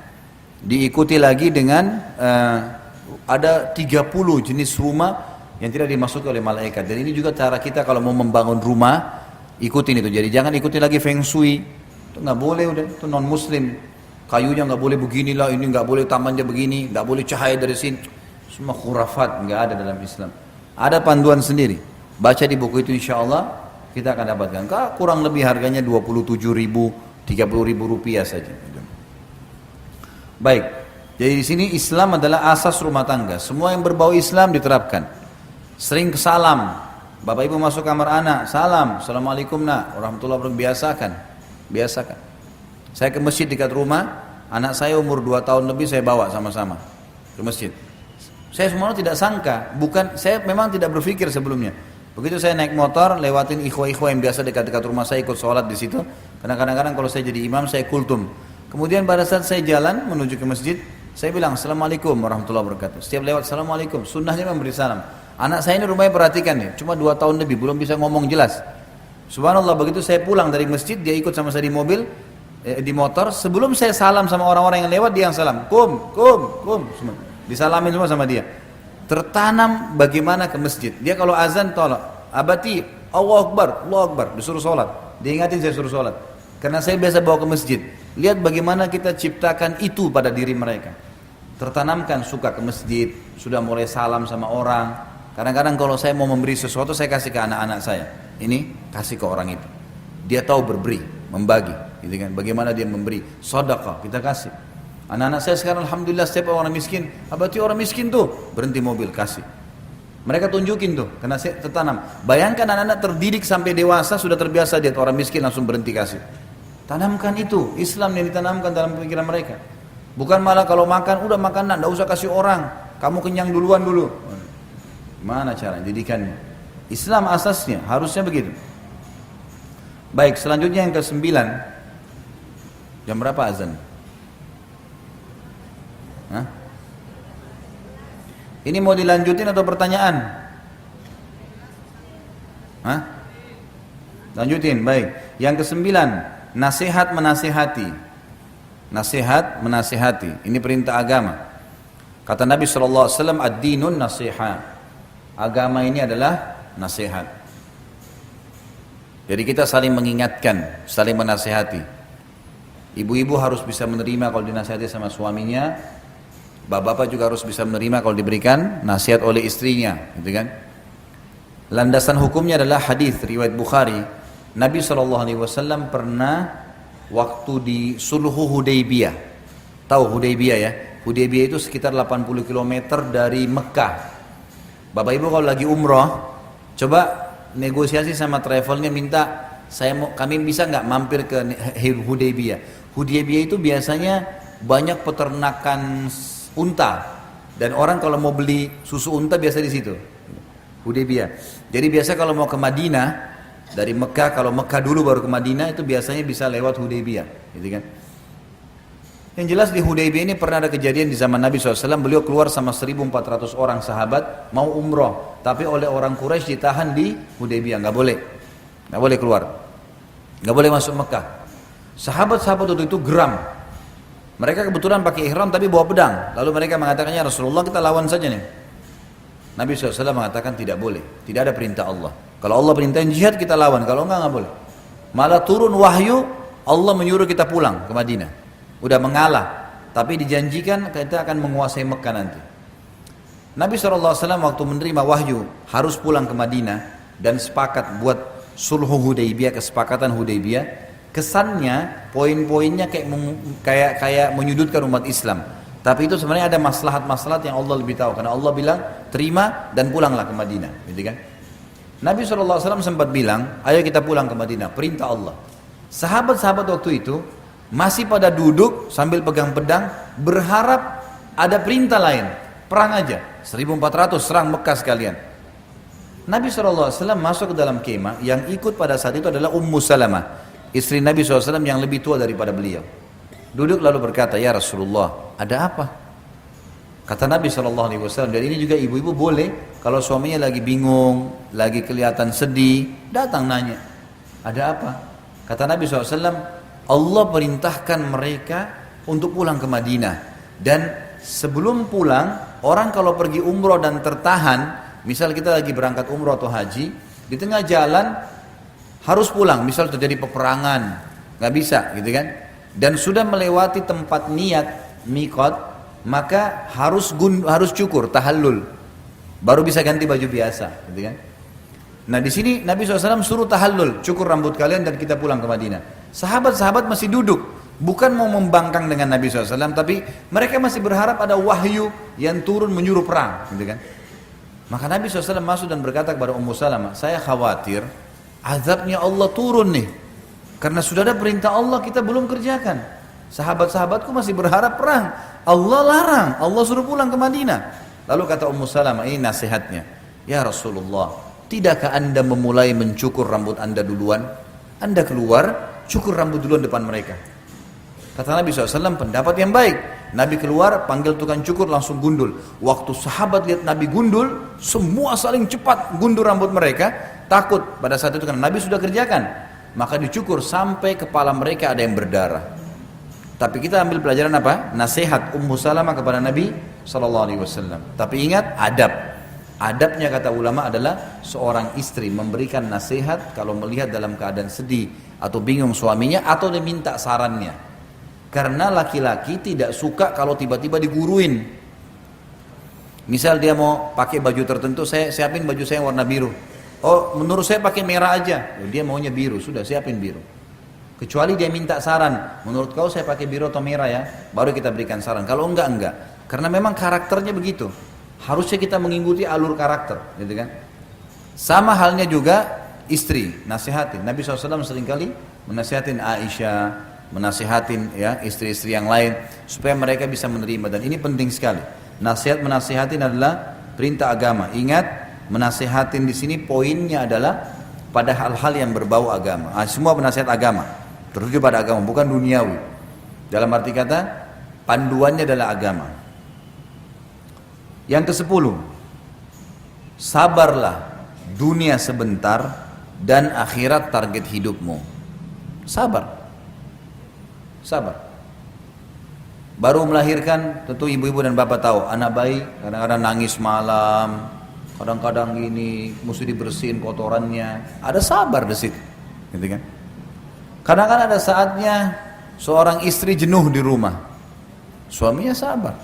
diikuti lagi dengan ada 30 jenis rumah yang tidak dimasuki oleh malaikat. Dan ini juga cara kita kalau mau membangun rumah, ikutin itu. Jadi jangan ikuti lagi feng shui, itu nggak boleh, udah itu non muslim. Kayunya nggak boleh beginilah, ini nggak boleh tamannya begini, nggak boleh cahaya dari sini. Semua khurafat, nggak ada dalam Islam. Ada panduan sendiri. Baca di buku itu, insya Allah kita akan dapatkan. Kurang lebih harganya 27.000, 30.000 rupiah saja. Baik. Jadi di sini Islam adalah asas rumah tangga. Semua yang berbau Islam diterapkan. Sering salam. Bapak ibu masuk kamar anak, salam. Assalamualaikum nak. Warahmatullahi wabarakatuh. Biasakan. Biasakan. Saya ke masjid dekat rumah. Anak saya umur 2 tahun lebih saya bawa sama-sama ke masjid. Saya semua tidak sangka. Saya memang tidak berpikir sebelumnya. Begitu saya naik motor, lewatin ikhwah-ikhwah yang biasa dekat-dekat rumah saya, ikut sholat di situ. Karena kadang-kadang kalau saya jadi imam, saya kultum. Kemudian pada saat saya jalan menuju ke masjid, saya bilang, Assalamualaikum warahmatullahi wabarakatuh. Setiap lewat, Assalamualaikum. Sunnahnya memberi salam. Anak saya ini rumahnya perhatikan nih, cuma 2 tahun lebih, belum bisa ngomong jelas. Subhanallah, begitu saya pulang dari masjid, dia ikut sama saya di mobil, di motor. Sebelum saya salam sama orang-orang yang lewat, dia yang salam. Kum. Semua. Disalamin semua sama dia. Tertanam bagaimana ke masjid. Dia kalau azan tolak. Abati, Allahu Akbar, disuruh sholat. Dia ingatin saya suruh sholat. Karena saya biasa bawa ke masjid. Lihat bagaimana kita ciptakan itu pada diri mereka. Tertanamkan suka ke masjid, sudah mulai salam sama orang. Kadang-kadang kalau saya mau memberi sesuatu, saya kasih ke anak-anak saya. Ini kasih ke orang itu. Dia tahu berberi, membagi, gitu kan? Bagaimana dia memberi, sedekah kita kasih. Anak-anak saya sekarang alhamdulillah setiap orang miskin, abati orang miskin tuh, berhenti mobil kasih. Mereka tunjukin tuh, karena saya tertanam. Bayangkan anak-anak terdidik sampai dewasa sudah terbiasa lihat orang miskin langsung berhenti kasih. Tanamkan itu, Islam yang ditanamkan dalam pikiran mereka. Bukan malah kalau makan, udah makan nak, tidak usah kasih orang. Kamu kenyang duluan dulu. Mana cara didikannya? Islam asasnya, harusnya begitu. Baik, selanjutnya yang ke-9. Jam berapa azan? Hah? Ini mau dilanjutin atau pertanyaan? Hah? Lanjutin, baik. Yang ke-9, nasihat menasihati. Nasihat menasihati, ini perintah agama. Kata Nabi SAW, ad-dinun nasihat. Agama ini adalah nasihat. Jadi kita saling mengingatkan, saling menasihati. Ibu-ibu harus bisa menerima kalau dinasihati sama suaminya. Bapak-bapak juga harus bisa menerima kalau diberikan nasihat oleh istrinya, gitu kan? Landasan hukumnya adalah hadis riwayat Bukhari. Nabi SAW pernah waktu di Sulhu Hudaybiyah. Tahu Hudaybiyah ya? Hudaybiyah itu sekitar 80 km dari Mekah. Bapak Ibu kalau lagi umroh, coba negosiasi sama travelnya, minta kami bisa nggak mampir ke Hudaybiyah. Hudaybiyah itu biasanya banyak peternakan unta, dan orang kalau mau beli susu unta biasa di situ. Hudaybiyah. Jadi biasa kalau mau ke Madinah dari Mekah, kalau Mekah dulu baru ke Madinah, itu biasanya bisa lewat Hudaybiyah, gitu kan? Yang jelas di Hudaybiyah ini pernah ada kejadian di zaman Nabi SAW, beliau keluar sama 1.400 orang sahabat mau umroh, tapi oleh orang Quraisy ditahan di Hudaybiyah, nggak boleh keluar, nggak boleh masuk Mekah. Sahabat-sahabat waktu itu geram, mereka kebetulan pakai ihram tapi bawa pedang, lalu mereka mengatakannya, Rasulullah kita lawan saja nih. Nabi SAW mengatakan tidak boleh, tidak ada perintah Allah. Kalau Allah perintahin jihad kita lawan, kalau enggak boleh. Malah turun wahyu, Allah menyuruh kita pulang ke Madinah. Udah mengalah, tapi dijanjikan kita akan menguasai Mekah nanti. Nabi SAW waktu menerima wahyu harus pulang ke Madinah dan sepakat buat sulhu Hudaybiyah, kesepakatan Hudaybiyah. Kesannya poin-poinnya kayak menyudutkan umat Islam. Tapi itu sebenarnya ada maslahat-maslahat yang Allah lebih tahu. Karena Allah bilang terima dan pulanglah ke Madinah, gitu kan? Nabi SAW sempat bilang, ayo kita pulang ke Madinah, perintah Allah. Sahabat-sahabat waktu itu masih pada duduk sambil pegang pedang, berharap ada perintah lain, perang aja, 1.400 serang Mekah sekalian. Nabi SAW masuk ke dalam kemah, yang ikut pada saat itu adalah Ummu Salamah, istri Nabi SAW yang lebih tua daripada beliau. Duduk lalu berkata, ya Rasulullah, ada apa? Kata Nabi SAW, dan ini juga ibu-ibu boleh, kalau suaminya lagi bingung, lagi kelihatan sedih, datang nanya, ada apa? Kata Nabi SAW, Allah perintahkan mereka untuk pulang ke Madinah. Dan sebelum pulang, orang kalau pergi umroh dan tertahan, misal kita lagi berangkat umroh atau haji, di tengah jalan harus pulang, misal terjadi peperangan, nggak bisa gitu kan, dan sudah melewati tempat niat mikot, maka harus cukur, tahallul, baru bisa ganti baju biasa gitu kan. Nah di sini Nabi SAW suruh tahallul, cukur rambut kalian dan kita pulang ke Madinah. Sahabat-sahabat masih duduk, bukan mau membangkang dengan Nabi SAW, tapi mereka masih berharap ada wahyu yang turun menyuruh perang gitu kan. Maka Nabi SAW masuk dan berkata kepada Ummu Salamah, saya khawatir azabnya Allah turun nih, karena sudah ada perintah Allah kita belum kerjakan. Sahabat-sahabatku masih berharap perang, Allah larang, Allah suruh pulang ke Madinah. Lalu kata Ummu Salamah, ini nasihatnya, ya Rasulullah, tidakkah anda memulai mencukur rambut anda duluan? Anda keluar, cukur rambut duluan depan mereka. Kata Nabi SAW, pendapat yang baik. Nabi keluar, panggil tukang cukur, langsung gundul. Waktu sahabat lihat Nabi gundul, semua saling cepat gundul rambut mereka. Takut pada saat itu karena Nabi sudah kerjakan. Maka dicukur sampai kepala mereka ada yang berdarah. Tapi kita ambil pelajaran apa? Nasihat Ummu Salamah kepada Nabi SAW. Tapi ingat, adab. Adabnya kata ulama adalah seorang istri memberikan nasihat kalau melihat dalam keadaan sedih atau bingung suaminya atau dia minta sarannya. Karena laki-laki tidak suka kalau tiba-tiba diguruin. Misal dia mau pakai baju tertentu, saya siapin baju saya yang warna biru. Oh, menurut saya pakai merah aja. Dia maunya biru, sudah siapin biru. Kecuali dia minta saran, menurut kau saya pakai biru atau merah ya, baru kita berikan saran. Kalau enggak. Karena memang karakternya begitu. Harusnya kita mengikuti alur karakter, gitu kan? Sama halnya juga istri, nasihatin. Nabi SAW seringkali menasihatin Aisyah, menasihatin ya istri-istri yang lain supaya mereka bisa menerima, dan ini penting sekali. Nasihatin adalah perintah agama. Ingat, menasihatin di sini poinnya adalah pada hal-hal yang berbau agama. Semua penasihat agama tertuju pada agama, bukan duniawi. Dalam arti kata panduannya adalah agama. Yang ke-10, sabarlah, dunia sebentar dan akhirat target hidupmu. Sabar. Baru melahirkan, tentu ibu-ibu dan bapak tahu, anak bayi kadang-kadang nangis malam, kadang-kadang gini, mesti dibersihin kotorannya. Ada sabar di situ, gitu kan? Kadang-kadang ada saatnya seorang istri jenuh di rumah, suaminya sabar,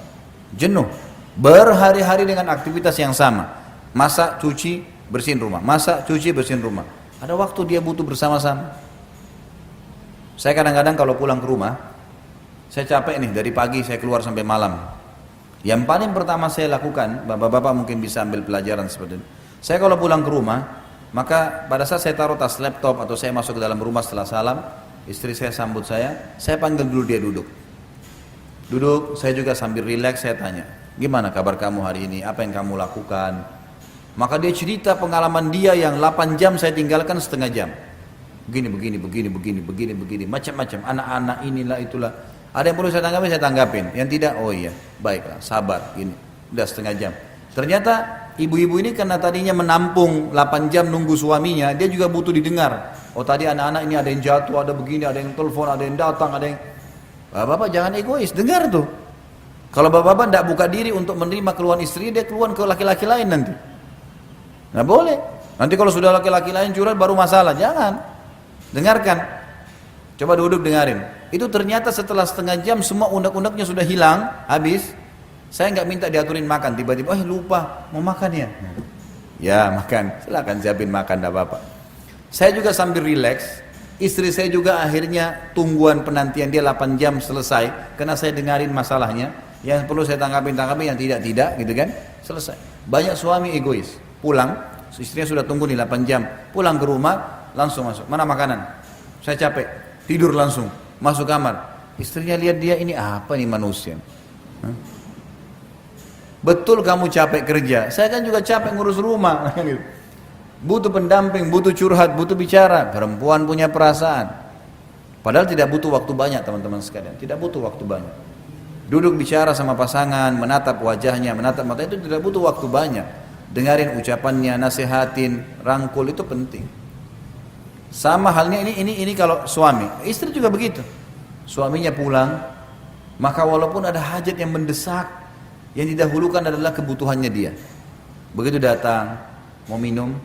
jenuh, berhari-hari dengan aktivitas yang sama, masak, cuci, bersihin rumah, masak, cuci, bersihin rumah. Ada waktu dia butuh bersama-sama. Saya kadang-kadang kalau pulang ke rumah, saya capek nih, dari pagi saya keluar sampai malam. Yang paling pertama saya lakukan, bapak-bapak mungkin bisa ambil pelajaran seperti ini. Saya kalau pulang ke rumah, maka pada saat saya taruh tas laptop atau saya masuk ke dalam rumah setelah salam, istri saya sambut saya panggil dulu dia duduk. Duduk, saya juga sambil rileks, saya tanya, gimana kabar kamu hari ini, apa yang kamu lakukan? Maka dia cerita pengalaman dia yang 8 jam saya tinggalkan setengah jam. Begini, macam-macam, anak-anak inilah itulah. Ada yang perlu saya tanggapin, saya tanggapin. Yang tidak, oh iya, baiklah, sabar, gini. Udah setengah jam. Ternyata ibu-ibu ini karena tadinya menampung 8 jam nunggu suaminya, dia juga butuh didengar. Oh tadi anak-anak ini ada yang jatuh, ada begini, ada yang telepon, ada yang datang, ada yang... Bapak-bapak jangan egois, dengar tuh. Kalau bapak-bapak tidak buka diri untuk menerima keluhan istri, dia keluhan ke laki-laki lain nanti. Nggak boleh. Nanti kalau sudah laki-laki lain curhat baru masalah, jangan. Dengarkan, coba duduk dengarin. Itu ternyata setelah setengah jam semua undak-undaknya sudah hilang, habis. Saya nggak minta diaturin makan, tiba-tiba, lupa mau makan ya. Ya makan, silakan siapin makan, tidak apa-apa. Saya juga sambil rileks. Istri saya juga akhirnya tungguan penantian dia 8 jam selesai, karena saya dengarin masalahnya. Yang perlu saya tanggapin, yang tidak, gitu kan? Selesai. Banyak suami egois, pulang, istrinya sudah tunggu nih 8 jam, pulang ke rumah. Langsung masuk, mana makanan? Saya capek, tidur langsung, masuk kamar. Istrinya lihat dia, ini apa nih manusia? Betul kamu capek kerja, saya kan juga capek ngurus rumah. Butuh pendamping, butuh curhat, butuh bicara. Perempuan punya perasaan. Padahal tidak butuh waktu banyak teman-teman sekalian, tidak butuh waktu banyak. Duduk bicara sama pasangan, menatap wajahnya, menatap mata, itu tidak butuh waktu banyak. Dengarin ucapannya, nasihatin, rangkul, itu penting. Sama halnya ini kalau suami, istri juga begitu. Suaminya pulang, maka walaupun ada hajat yang mendesak, Yang didahulukan adalah kebutuhannya dia. Begitu datang, mau minum,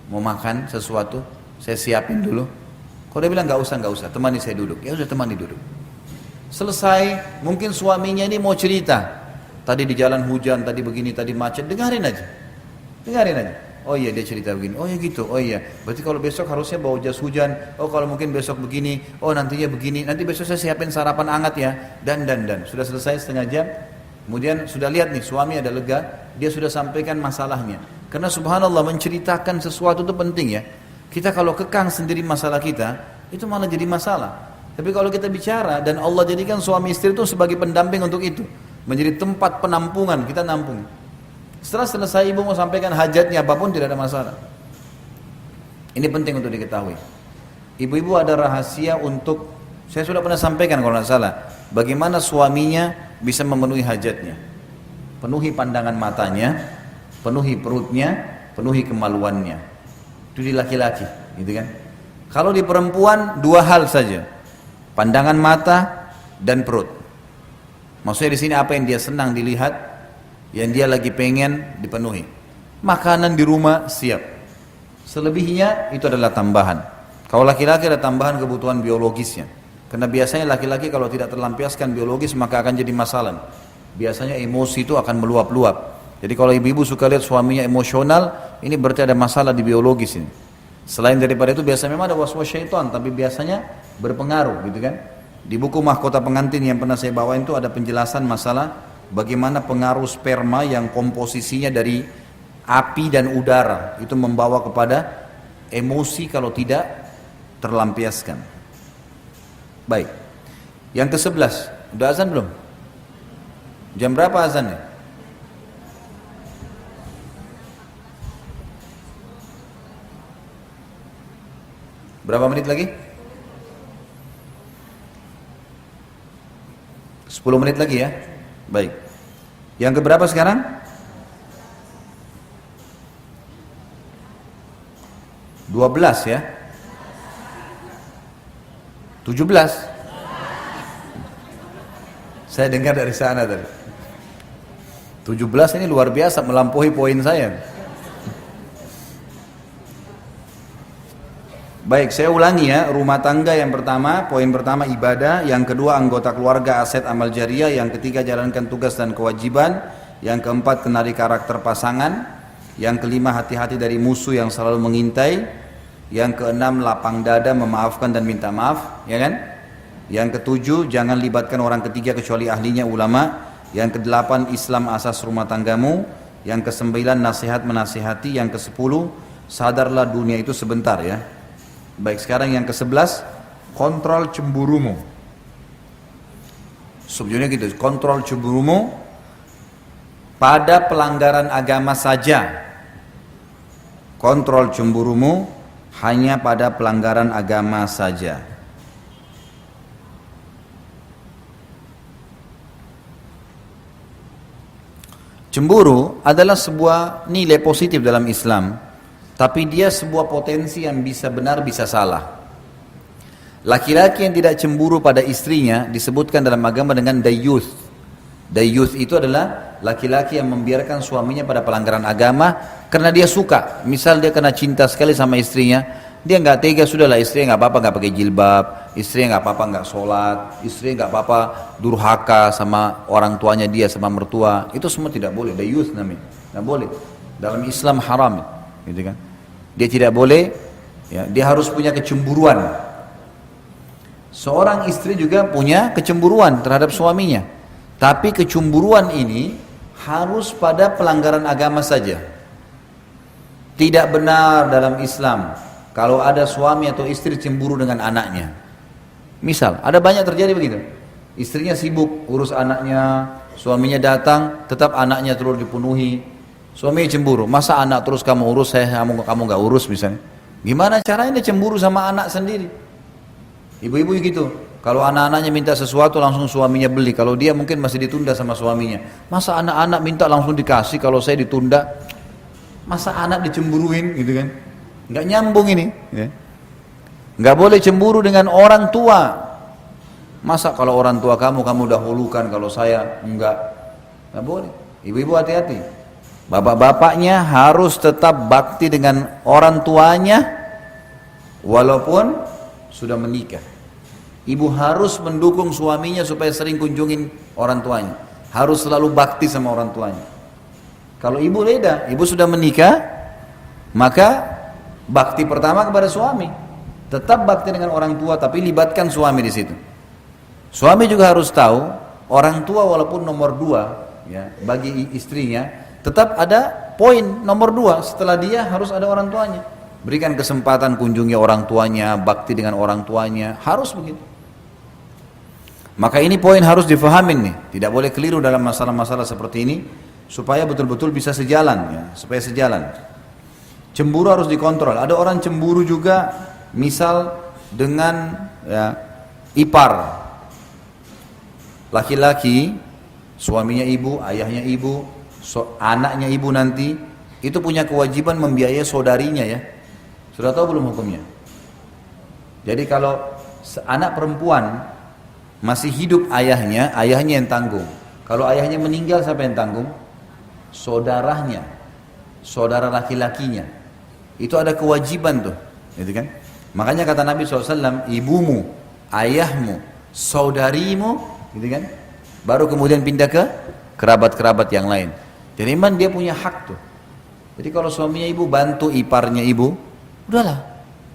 mau makan sesuatu, saya siapin dulu. Kalau dia bilang nggak usah, temani saya duduk. Ya sudah, temani duduk. Selesai, mungkin suaminya ini mau cerita. Tadi di jalan hujan, tadi begini, tadi macet, dengarin aja. Oh iya, dia cerita begini. Oh ya gitu. Oh iya. Berarti kalau besok harusnya bawa jas hujan. Oh kalau mungkin besok begini. Oh nantinya begini. Nanti besok saya siapin sarapan hangat ya. Dan. Sudah selesai setengah jam. Kemudian sudah lihat nih, suami ada lega. Dia sudah sampaikan masalahnya. Karena subhanallah, menceritakan sesuatu itu penting ya. Kita kalau kekang sendiri masalah kita, itu malah jadi masalah. Tapi kalau kita bicara, dan Allah jadikan suami istri itu sebagai pendamping untuk itu. Menjadi tempat penampungan, kita nampung. Setelah selesai ibu mau sampaikan hajatnya apapun, tidak ada masalah. Ini penting untuk diketahui. Ibu-ibu ada rahasia untuk, saya sudah pernah sampaikan kalau tidak salah, bagaimana suaminya bisa memenuhi hajatnya. Penuhi pandangan matanya, penuhi perutnya, penuhi kemaluannya. Itu di laki-laki, gitu kan. Kalau di perempuan, dua hal saja. Pandangan mata dan perut. Maksudnya di sini apa yang dia senang dilihat, yang dia lagi pengen dipenuhi. Makanan di rumah siap. Selebihnya itu adalah tambahan. Kalau laki-laki ada tambahan kebutuhan biologisnya. Karena biasanya laki-laki kalau tidak terlampiaskan biologis maka akan jadi masalah. Biasanya emosi itu akan meluap-luap. Jadi kalau ibu-ibu suka lihat suaminya emosional, ini berarti ada masalah di biologis ini. Selain daripada itu biasanya memang ada was-was syaitan, tapi biasanya berpengaruh gitu kan. Di buku Mahkota Pengantin yang pernah saya bawain itu ada penjelasan masalah bagaimana pengaruh sperma yang komposisinya dari api dan udara itu membawa kepada emosi kalau tidak terlampiaskan. Baik. Yang ke-11, udah azan belum? Jam berapa azannya? Berapa menit lagi? 10 menit lagi ya. Baik. Yang keberapa sekarang? 12 ya. 17. Saya dengar dari sana tadi. 17 ini luar biasa, melampaui poin saya. Baik, saya ulangi ya. Rumah tangga yang pertama, poin pertama ibadah, yang kedua anggota keluarga, aset amal jariah, yang ketiga jalankan tugas dan kewajiban, yang keempat kenali karakter pasangan, yang kelima hati-hati dari musuh yang selalu mengintai, yang keenam lapang dada, memaafkan dan minta maaf, ya kan? Yang ketujuh jangan libatkan orang ketiga kecuali ahlinya ulama, yang kedelapan Islam asas rumah tanggamu, yang kesembilan nasihat menasihati, yang kesepuluh sadarlah dunia itu sebentar ya. Baik, sekarang yang ke-11, kontrol cemburumu. Subjudulnya gitu, kontrol cemburumu pada pelanggaran agama saja. Kontrol cemburumu hanya pada pelanggaran agama saja. Cemburu adalah sebuah nilai positif dalam Islam. Tapi dia sebuah potensi yang bisa benar bisa salah. Laki-laki yang tidak cemburu pada istrinya disebutkan dalam agama dengan dayyuth. Dayyuth itu adalah laki-laki yang membiarkan suaminya pada pelanggaran agama karena dia suka. Misal dia kena cinta sekali sama istrinya, dia nggak tega, sudahlah istrinya nggak apa-apa nggak pakai jilbab, istrinya nggak apa-apa nggak sholat, istrinya nggak apa-apa durhaka sama orang tuanya dia, sama mertua. Itu semua tidak boleh. Dayyuth namanya, nggak boleh. Dalam Islam haram. Gitu kan? Dia tidak boleh, ya, dia harus punya kecemburuan. Seorang istri juga punya kecemburuan terhadap suaminya, tapi kecemburuan ini harus pada pelanggaran agama saja. Tidak benar dalam Islam kalau ada suami atau istri cemburu dengan anaknya. Misal, ada banyak terjadi begitu. Istrinya sibuk urus anaknya, suaminya datang, tetap anaknya terus dipenuhi. Suami cemburu, masa anak terus kamu urus, kamu nggak urus misalnya. Gimana caranya dia cemburu sama anak sendiri? Ibu-ibu gitu, kalau anak-anaknya minta sesuatu langsung suaminya beli. Kalau dia mungkin masih ditunda sama suaminya. Masa anak-anak minta langsung dikasih, kalau saya ditunda. Masa anak dicemburuin gitu kan? Nggak nyambung ini. Ya. Nggak boleh cemburu dengan orang tua. Masa kalau orang tua kamu dahulukan, kalau saya enggak. Nggak boleh. Ibu-ibu hati-hati. Bapak-bapaknya harus tetap bakti dengan orang tuanya walaupun sudah menikah. Ibu harus mendukung suaminya supaya sering kunjungin orang tuanya. Harus selalu bakti sama orang tuanya. Kalau ibu beda, ibu sudah menikah, maka bakti pertama kepada suami. Tetap bakti dengan orang tua, tapi libatkan suami di situ. Suami juga harus tahu, orang tua walaupun nomor 2 ya, bagi istrinya, tetap ada poin nomor 2, setelah dia harus ada orang tuanya. Berikan kesempatan kunjungi orang tuanya, bakti dengan orang tuanya, harus begitu. Maka ini poin harus difahamin nih, tidak boleh keliru dalam masalah-masalah seperti ini, supaya betul-betul bisa sejalan ya, supaya sejalan. Cemburu harus dikontrol. Ada orang cemburu juga, misal dengan ya, ipar, laki-laki, suaminya ibu, ayahnya ibu, anaknya ibu nanti, itu punya kewajiban membiayai saudarinya ya. Sudah tahu belum hukumnya? Jadi kalau anak perempuan masih hidup ayahnya yang tanggung. Kalau ayahnya meninggal, siapa yang tanggung? Saudaranya, saudara laki-lakinya. Itu ada kewajiban tuh, gitu kan? Makanya kata Nabi SAW, ibumu, ayahmu, saudarimu, gitu kan? Baru kemudian pindah ke kerabat-kerabat yang lain. Jadi memang dia punya hak tuh. Jadi kalau suaminya ibu bantu iparnya ibu, udahlah,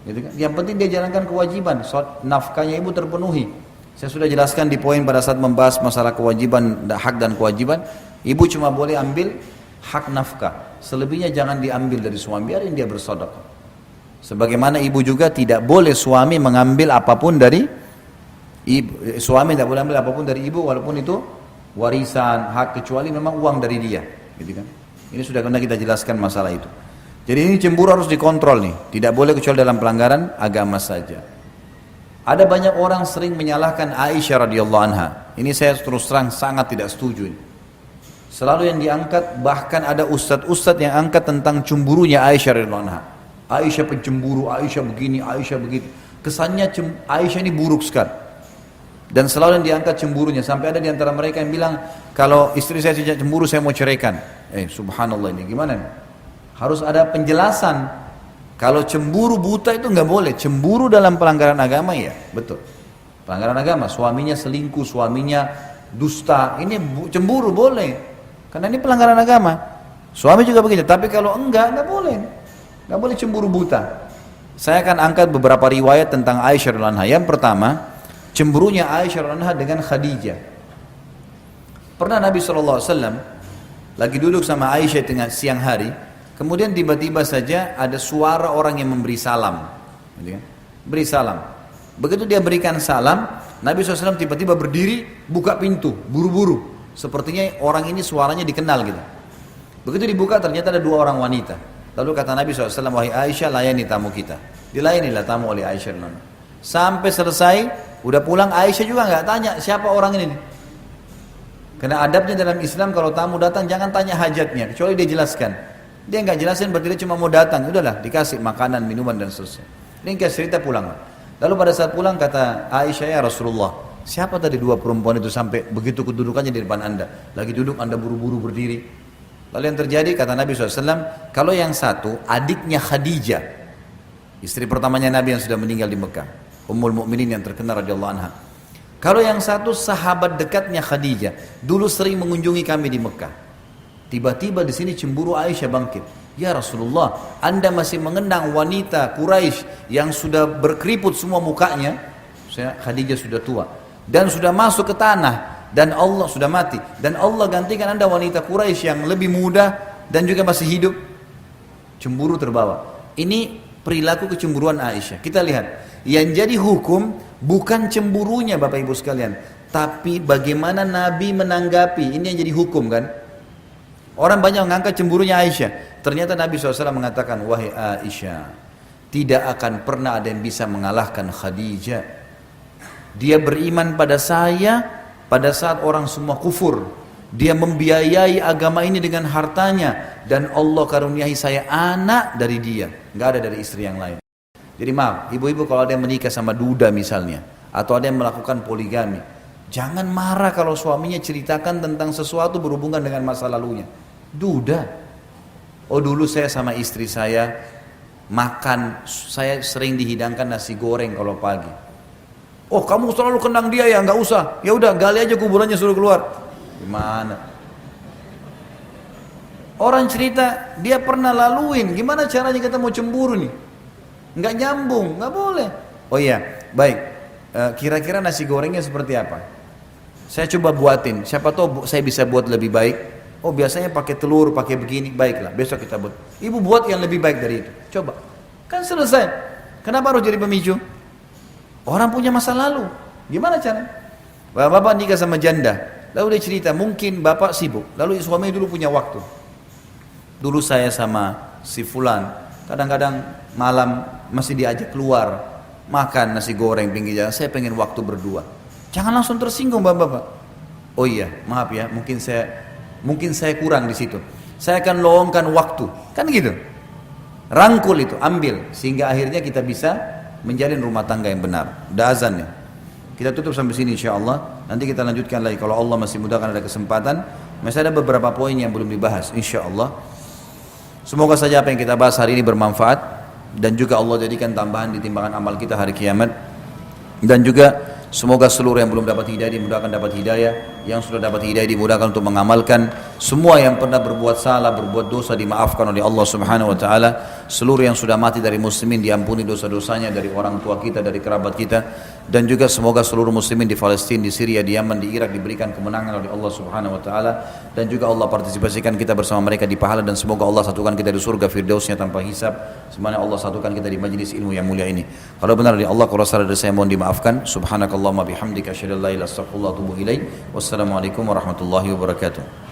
gitu kan? Yang penting dia jalankan kewajiban, nafkahnya ibu terpenuhi. Saya sudah jelaskan di poin pada saat membahas masalah kewajiban, hak dan kewajiban. Ibu cuma boleh ambil hak nafkah, selebihnya jangan diambil dari suami, biarin dia bersedekah. Sebagaimana ibu juga tidak boleh suami mengambil apapun dari ibu, suami tidak boleh ambil apapun dari ibu walaupun itu warisan, hak, kecuali memang uang dari dia, gitu kan? Ini sudah pernah kita jelaskan masalah itu. Jadi ini cemburu harus dikontrol nih, tidak boleh kecuali dalam pelanggaran agama saja. Ada banyak orang sering menyalahkan Aisyah radhiyallahu anha. Ini saya terus terang sangat tidak setuju. Selalu yang diangkat, bahkan ada ustadz-ustadz yang angkat tentang cemburunya Aisyah radhiyallahu anha. Aisyah pencemburu, Aisyah begini, Aisyah begitu. Kesannya Aisyah ini buruk sekali. Dan selalu yang diangkat cemburunya, sampai ada di antara mereka yang bilang, kalau istri saya tidak cemburu, saya mau ceraikan. Subhanallah, ini gimana? Harus ada penjelasan. Kalau cemburu buta itu nggak boleh. Cemburu dalam pelanggaran agama ya, betul. Pelanggaran agama, suaminya selingkuh, suaminya dusta, ini cemburu boleh. Karena ini pelanggaran agama. Suami juga begitu. Tapi kalau nggak boleh. Nggak boleh cemburu buta. Saya akan angkat beberapa riwayat tentang Aisyah radhiyallahu anha. Yang pertama, cemburunya Aisyah radhiyallahu anha dengan Khadijah. Pernah Nabi SAW lagi duduk sama Aisyah tengah siang hari, kemudian tiba-tiba saja ada suara orang yang memberi salam, beri salam. Begitu dia berikan salam, Nabi SAW tiba-tiba berdiri, buka pintu, buru-buru. Sepertinya orang ini suaranya dikenal gitu. Begitu dibuka ternyata ada 2 orang wanita. Lalu kata Nabi SAW, wahai Aisyah, layani tamu kita. Dilayanilah tamu oleh Aisyah. Sampai selesai, udah pulang, Aisyah juga nggak tanya siapa orang ini. Karena adabnya dalam Islam kalau tamu datang jangan tanya hajatnya, kecuali dia jelaskan. Dia nggak jelasin berarti dia cuma mau datang, udahlah dikasih makanan, minuman dan seterusnya. Ringkas cerita pulang. Lalu pada saat pulang kata Aisyah, ya Rasulullah, siapa tadi 2 perempuan itu sampai begitu kedudukannya di depan anda? Lagi duduk anda buru-buru berdiri. Lalu yang terjadi kata Nabi SAW, kalau yang satu adiknya Khadijah, istri pertamanya Nabi yang sudah meninggal di Mekah, Ummul Mukminin yang terkenal radhiyallahu anha. Kalau yang satu sahabat dekatnya Khadijah, dulu sering mengunjungi kami di Mekah. Tiba-tiba di sini cemburu Aisyah bangkit. Ya Rasulullah, anda masih mengenang wanita Quraisy yang sudah berkeriput semua mukanya. Khadijah sudah tua dan sudah masuk ke tanah dan Allah sudah mati. Dan Allah gantikan anda wanita Quraisy yang lebih muda dan juga masih hidup. Cemburu terbawa. Ini perilaku kecemburuan Aisyah. Kita lihat. Yang jadi hukum bukan cemburunya Bapak Ibu sekalian, tapi bagaimana Nabi menanggapi. Ini yang jadi hukum kan. Orang banyak mengangkat cemburunya Aisyah. Ternyata Nabi SAW mengatakan, wahai Aisyah, tidak akan pernah ada yang bisa mengalahkan Khadijah. Dia beriman pada saya pada saat orang semua kufur. Dia membiayai agama ini dengan hartanya. Dan Allah karuniai saya anak dari dia. Nggak ada dari istri yang lain. Jadi maaf, ibu-ibu kalau ada yang menikah sama duda misalnya, atau ada yang melakukan poligami, Jangan marah kalau suaminya ceritakan tentang sesuatu berhubungan dengan masa lalunya. Duda. Oh dulu saya sama istri saya makan, saya sering dihidangkan nasi goreng kalau pagi. Oh kamu selalu kenang dia ya, nggak usah. Ya udah gali aja kuburannya suruh keluar. Gimana? Orang cerita dia pernah laluin, gimana caranya kita mau cemburu nih? Nggak nyambung, nggak boleh. Oh iya, baik. Kira-kira nasi gorengnya seperti apa? Saya coba buatin. Siapa tahu saya bisa buat lebih baik. Oh biasanya pakai telur, pakai begini. Baiklah, besok kita buat. Ibu buat yang lebih baik dari itu. Coba. Kan selesai. Kenapa harus jadi pemicu? Orang punya masa lalu. Gimana cara? Bapak nikah sama janda. Lalu dia cerita, mungkin bapak sibuk. Lalu suami dulu punya waktu. Dulu saya sama si fulan, kadang-kadang malam masih diajak keluar, makan nasi goreng pinggir jalan, saya pengen waktu berdua. Jangan langsung tersinggung bapak-bapak. Oh iya, maaf ya, mungkin saya kurang di situ. Saya akan luangkan waktu, kan gitu. Rangkul itu, ambil, sehingga akhirnya kita bisa menjalin rumah tangga yang benar. Udah azan ya. Kita tutup sampai sini insyaallah. Nanti kita lanjutkan lagi kalau Allah masih mudahkan ada kesempatan. Masih ada beberapa poin yang belum dibahas insyaallah. Semoga saja apa yang kita bahas hari ini bermanfaat dan juga Allah jadikan tambahan di timbangan amal kita hari kiamat. Dan juga semoga seluruh yang belum dapat hidayah dimudahkan dapat hidayah, yang sudah dapat hidayah dimudahkan untuk mengamalkan. Semua yang pernah berbuat salah, berbuat dosa dimaafkan oleh Allah Subhanahu wa taala. Seluruh yang sudah mati dari muslimin diampuni dosa-dosanya, dari orang tua kita, dari kerabat kita. Dan juga semoga seluruh muslimin di Palestina, di Syria, di Yaman, di Irak diberikan kemenangan oleh Allah Subhanahu wa taala, dan juga Allah partisipasikan kita bersama mereka di pahala, dan semoga Allah satukan kita di surga firdausnya tanpa hisab, sebagaimana Allah satukan kita di majlis ilmu yang mulia ini. Kalau benar dari Allah, kalau salah dari saya mohon dimaafkan. Subhanakallahumma bihamdika asyhadu an la ilaha illa anta astaghfiruka wa atubu ilaik. Wassalamualaikum warahmatullahi wabarakatuh.